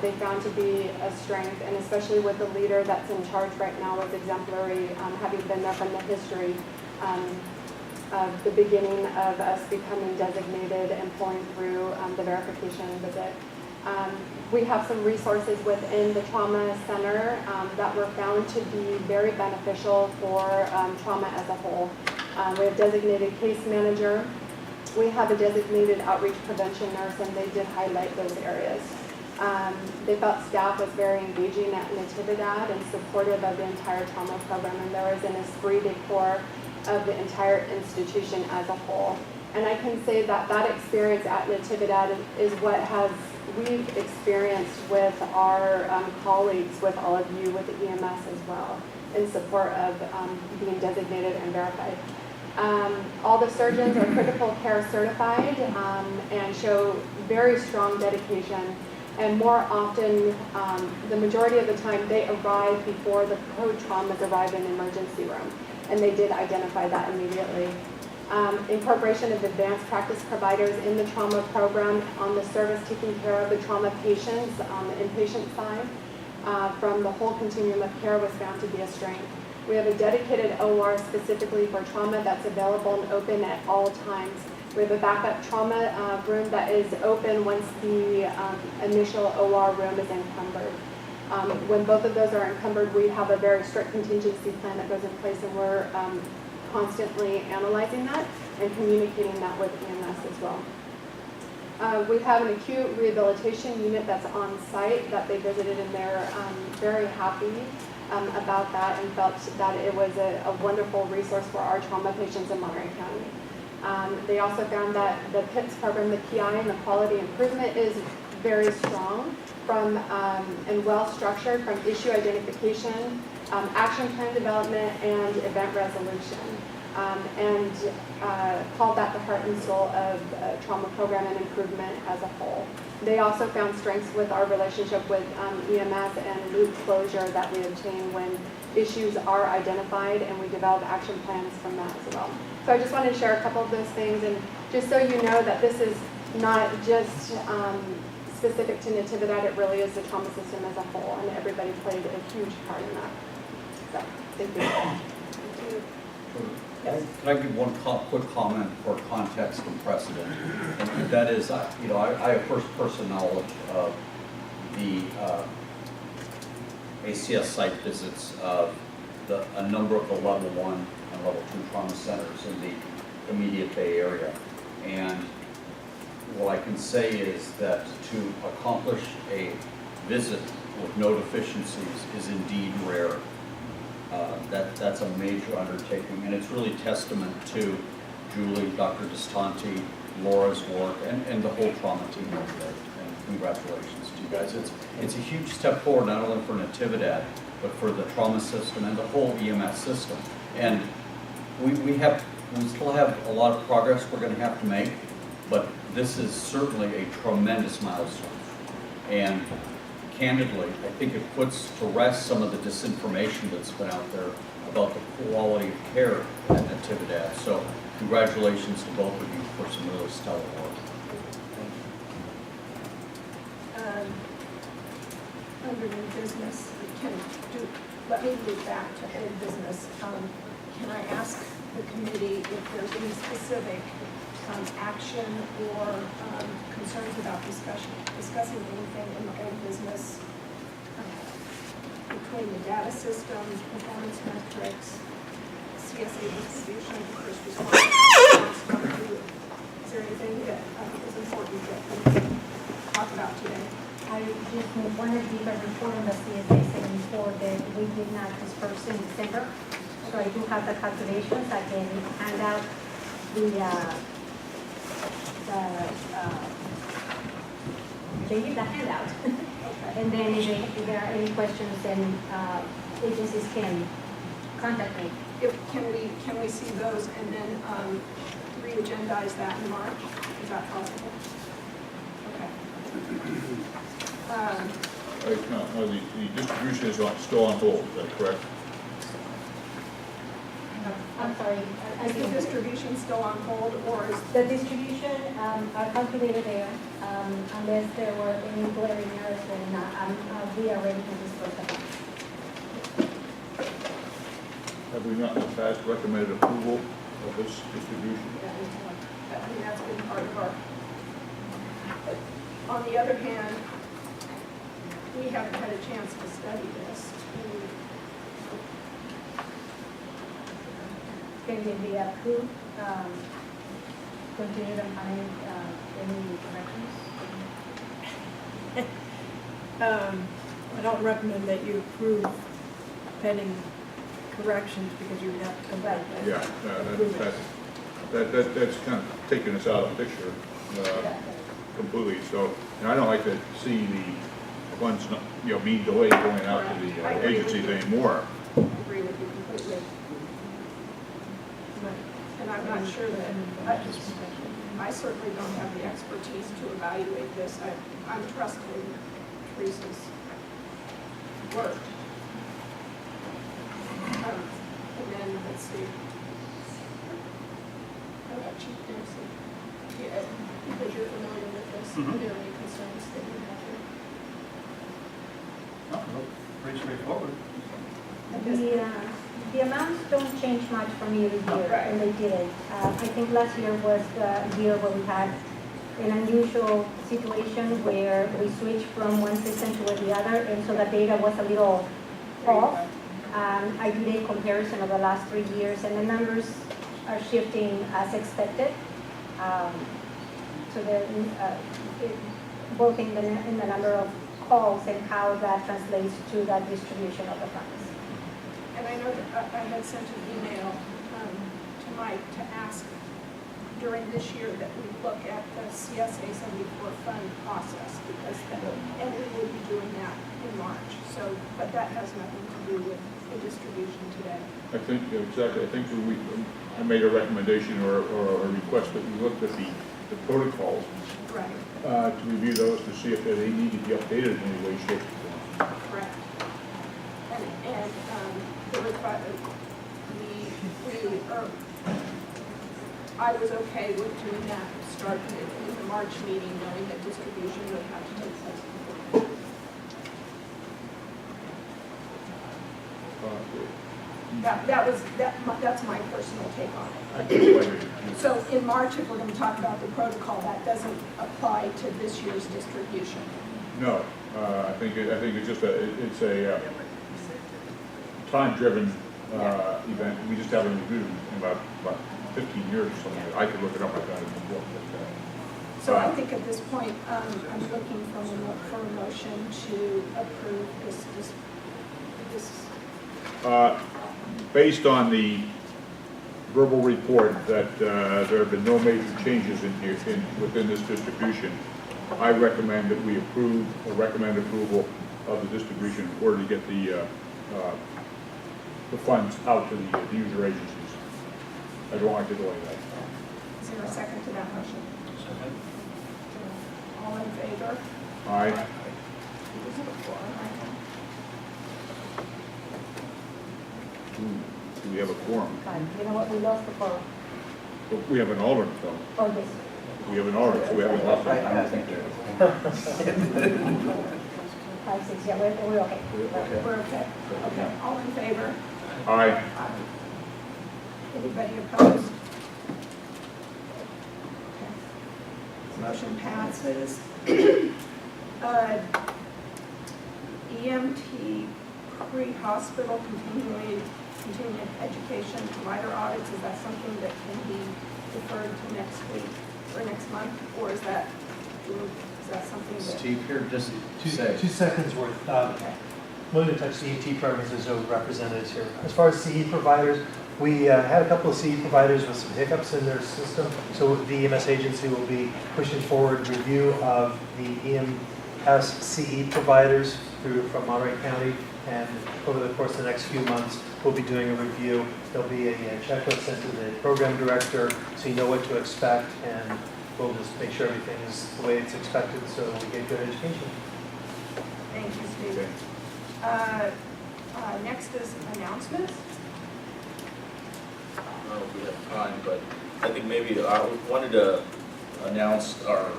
they found to be a strength, and especially with the leader that's in charge right now is exemplary, having been there from the history of the beginning of us becoming designated and pulling through the verification visit. We have some resources within the trauma center that were found to be very beneficial for trauma as a whole. We have designated case manager. We have a designated outreach prevention nurse, and they did highlight those areas. They felt staff was very engaging at Natividad and supportive of the entire trauma program, and there was an esprit de corps of the entire institution as a whole. And I can say that that experience at Natividad is what we've experienced with our colleagues, with all of you, with the EMS as well, in support of being designated and verified. All the surgeons are critical care certified and show very strong dedication. And more often, the majority of the time, they arrive before the code traumas arrive in the emergency room. And they did identify that immediately. Incorporation of advanced practice providers in the trauma program on the service taking care of the trauma patients on the inpatient side from the whole continuum of care was found to be a strength. We have a dedicated OR specifically for trauma that's available and open at all times. We have a backup trauma room that is open once the initial OR room is encumbered. When both of those are encumbered, we have a very strict contingency plan that goes in place, and we're constantly analyzing that and communicating that with EMS as well. We have an acute rehabilitation unit that's on site that they visited, and they're very happy about that and felt that it was a wonderful resource for our trauma patients in Monterey County. They also found that the PIPS program, the PI and the quality improvement is very strong and well structured from issue identification, action plan development, and event resolution. And called that the heart and soul of trauma program and improvement as a whole. They also found strengths with our relationship with EMS and loop closure that we obtain when issues are identified, and we develop action plans from that as well. So I just wanted to share a couple of those things, and just so you know that this is not just specific to Natividad, it really is the trauma system as a whole, and everybody played a huge part in that. So, thank you. Can I give one quick comment for context and precedent? And that is, I have first-person knowledge of the ACS site visits of a number of the level 1 and level 2 trauma centers in the immediate Bay Area. And what I can say is that to accomplish a visit with no deficiencies is indeed rare. That's a major undertaking, and it's really testament to Julie, Dr. Destanti, Laura's work, and the whole trauma team over there. And congratulations to you guys. It's a huge step forward, not only for Natividad, but for the trauma system and the whole EMS system. And we still have a lot of progress we're going to have to make, but this is certainly a tremendous milestone. And candidly, I think it puts to rest some of the disinformation that's been out there about the quality of care at Natividad. So congratulations to both of you for some really stellar work. Under new business, let me move back to old business. Can I ask the committee if there's any specific action or concerns about discussing anything in the old business between the data systems, performance metrics, CSA distribution, first response. Is there anything that is important that we can talk about today? I just wanted to give a report on the CSA 74 that we did not disperse in December. So I do have the calculations. I can hand out the handout. Okay. And then if there are any questions, then agencies can contact me. Can we see those and then re-agendize that in March? Is that possible? Okay. The distribution is still on hold, is that correct? I'm sorry. Is the distribution still on hold, or is the distribution are calculated there? Unless there were any glaring errors, then we are ready to disperse them. Have we not in the past recommended approval of this distribution? I mean, that's been part of our. On the other hand, we haven't had a chance to study this. Can they be approved, contingent upon any corrections? I don't recommend that you approve pending corrections because you would have to come back. Yeah, that's kind of taking us out of the picture completely. So, and I don't like to see the funds, being delayed going out to the agencies anymore. I agree with you completely. And I'm not sure that, I certainly don't have the expertise to evaluate this. I'm trusting Teresa's work. And then, let's see. How about Chief Dempsey? Yeah, because you're familiar with this, are there any concerns that you have here? No, pretty straightforward. The amounts don't change much from year to year, and they didn't. I think last year was the year where we had an unusual situation where we switched from one system to the other, and so the data was a little off. I did a comparison of the last 3 years, and the numbers are shifting as expected. So both in the number of calls and how that translates to that distribution of the funds. And I know that I had sent an email to Mike to ask during this year that we look at the CSA 74 fund process and we will be doing that in March. So, but that has nothing to do with the distribution today. I think, exactly, I think I made a recommendation or a request that we looked at the protocols to review those to see if they need to be updated in any way, shape, or form. Correct. And I was okay with doing that, start in the March meeting, knowing that distribution would have to take place before. That's my personal take on it. So in March, if we're going to talk about the protocol, that doesn't apply to this year's distribution. No, I think it's just a time-driven event. We just haven't reviewed them in about 15 years or something. I could look it up, I got it before. So I think at this point, I'm looking for a motion to approve this. Based on the verbal report that there have been no major changes within this distribution, I recommend that we approve or recommend approval of the distribution in order to get the funds out to the user agencies. I don't like to delay that. Is there a second to that motion? Second. All in favor? Aye. Do we have a quorum? You know what, we lost the poll. But we have an alternate though. Oh, yes. We have an alternate, so we haven't lost it. 5, 6, yeah, we're okay. We're okay. Okay, all in favor? Aye. Anybody opposed? Okay. Motion passes. EMT pre-hospital continuing education provider audits, is that something that can be deferred to next week or next month? Or is that something that? Steve, here, just say. 2 seconds worth. Willing to touch CET programs as those representatives here. As far as CE providers, we had a couple of CE providers with some hiccups in their system, so the EMS agency will be pushing forward review of the EMS CE providers from Monterey County, and over the course of the next few months, we'll be doing a review. There'll be a checklist sent to the program director so you know what to expect, and we'll just make sure everything is the way it's expected so we get good education. Thank you, Steve. Next is announcements. I don't know if we have time, but I think maybe I wanted to announce our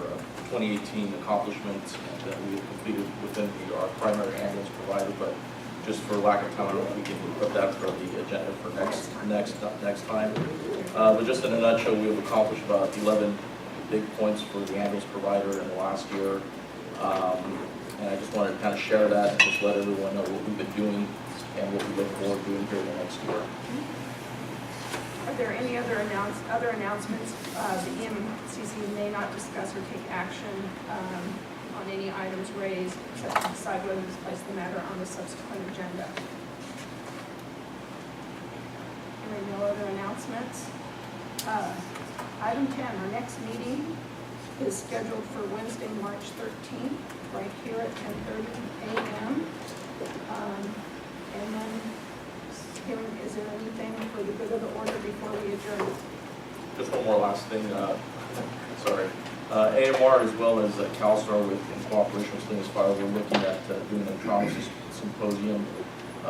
2018 accomplishments that we have completed within our primary ambulance provider, but just for lack of time, I don't know if we can put that for the agenda for next time. But just in a nutshell, we have accomplished about 11 big points for the ambulance provider in the last year. And I just wanted to kind of share that and just let everyone know what we've been doing and what we look forward to doing here in the next year. Are there any other announcements? The EMCC may not discuss or take action on any items raised, except to decide whether to place the matter on the subsequent agenda. Hearing no other announcements. Item 10, our next meeting is scheduled for Wednesday, March 13th, right here at 10:30 a.m. And then, is there anything for the good of the order before we adjourn? Just one more last thing, sorry. AMR as well as CalSTAR in cooperation with Salinas Fire, we're looking at doing a trauma symposium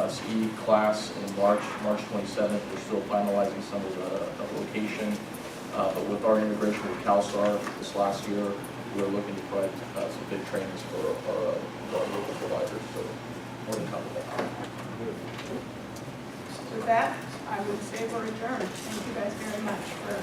ski class in March 27th. We're still finalizing some of the location. But with our integration with CalSTAR this last year, we're looking to provide some big trainings for our local providers. So more to come with that. With that, I would say we're adjourned. Thank you guys very much for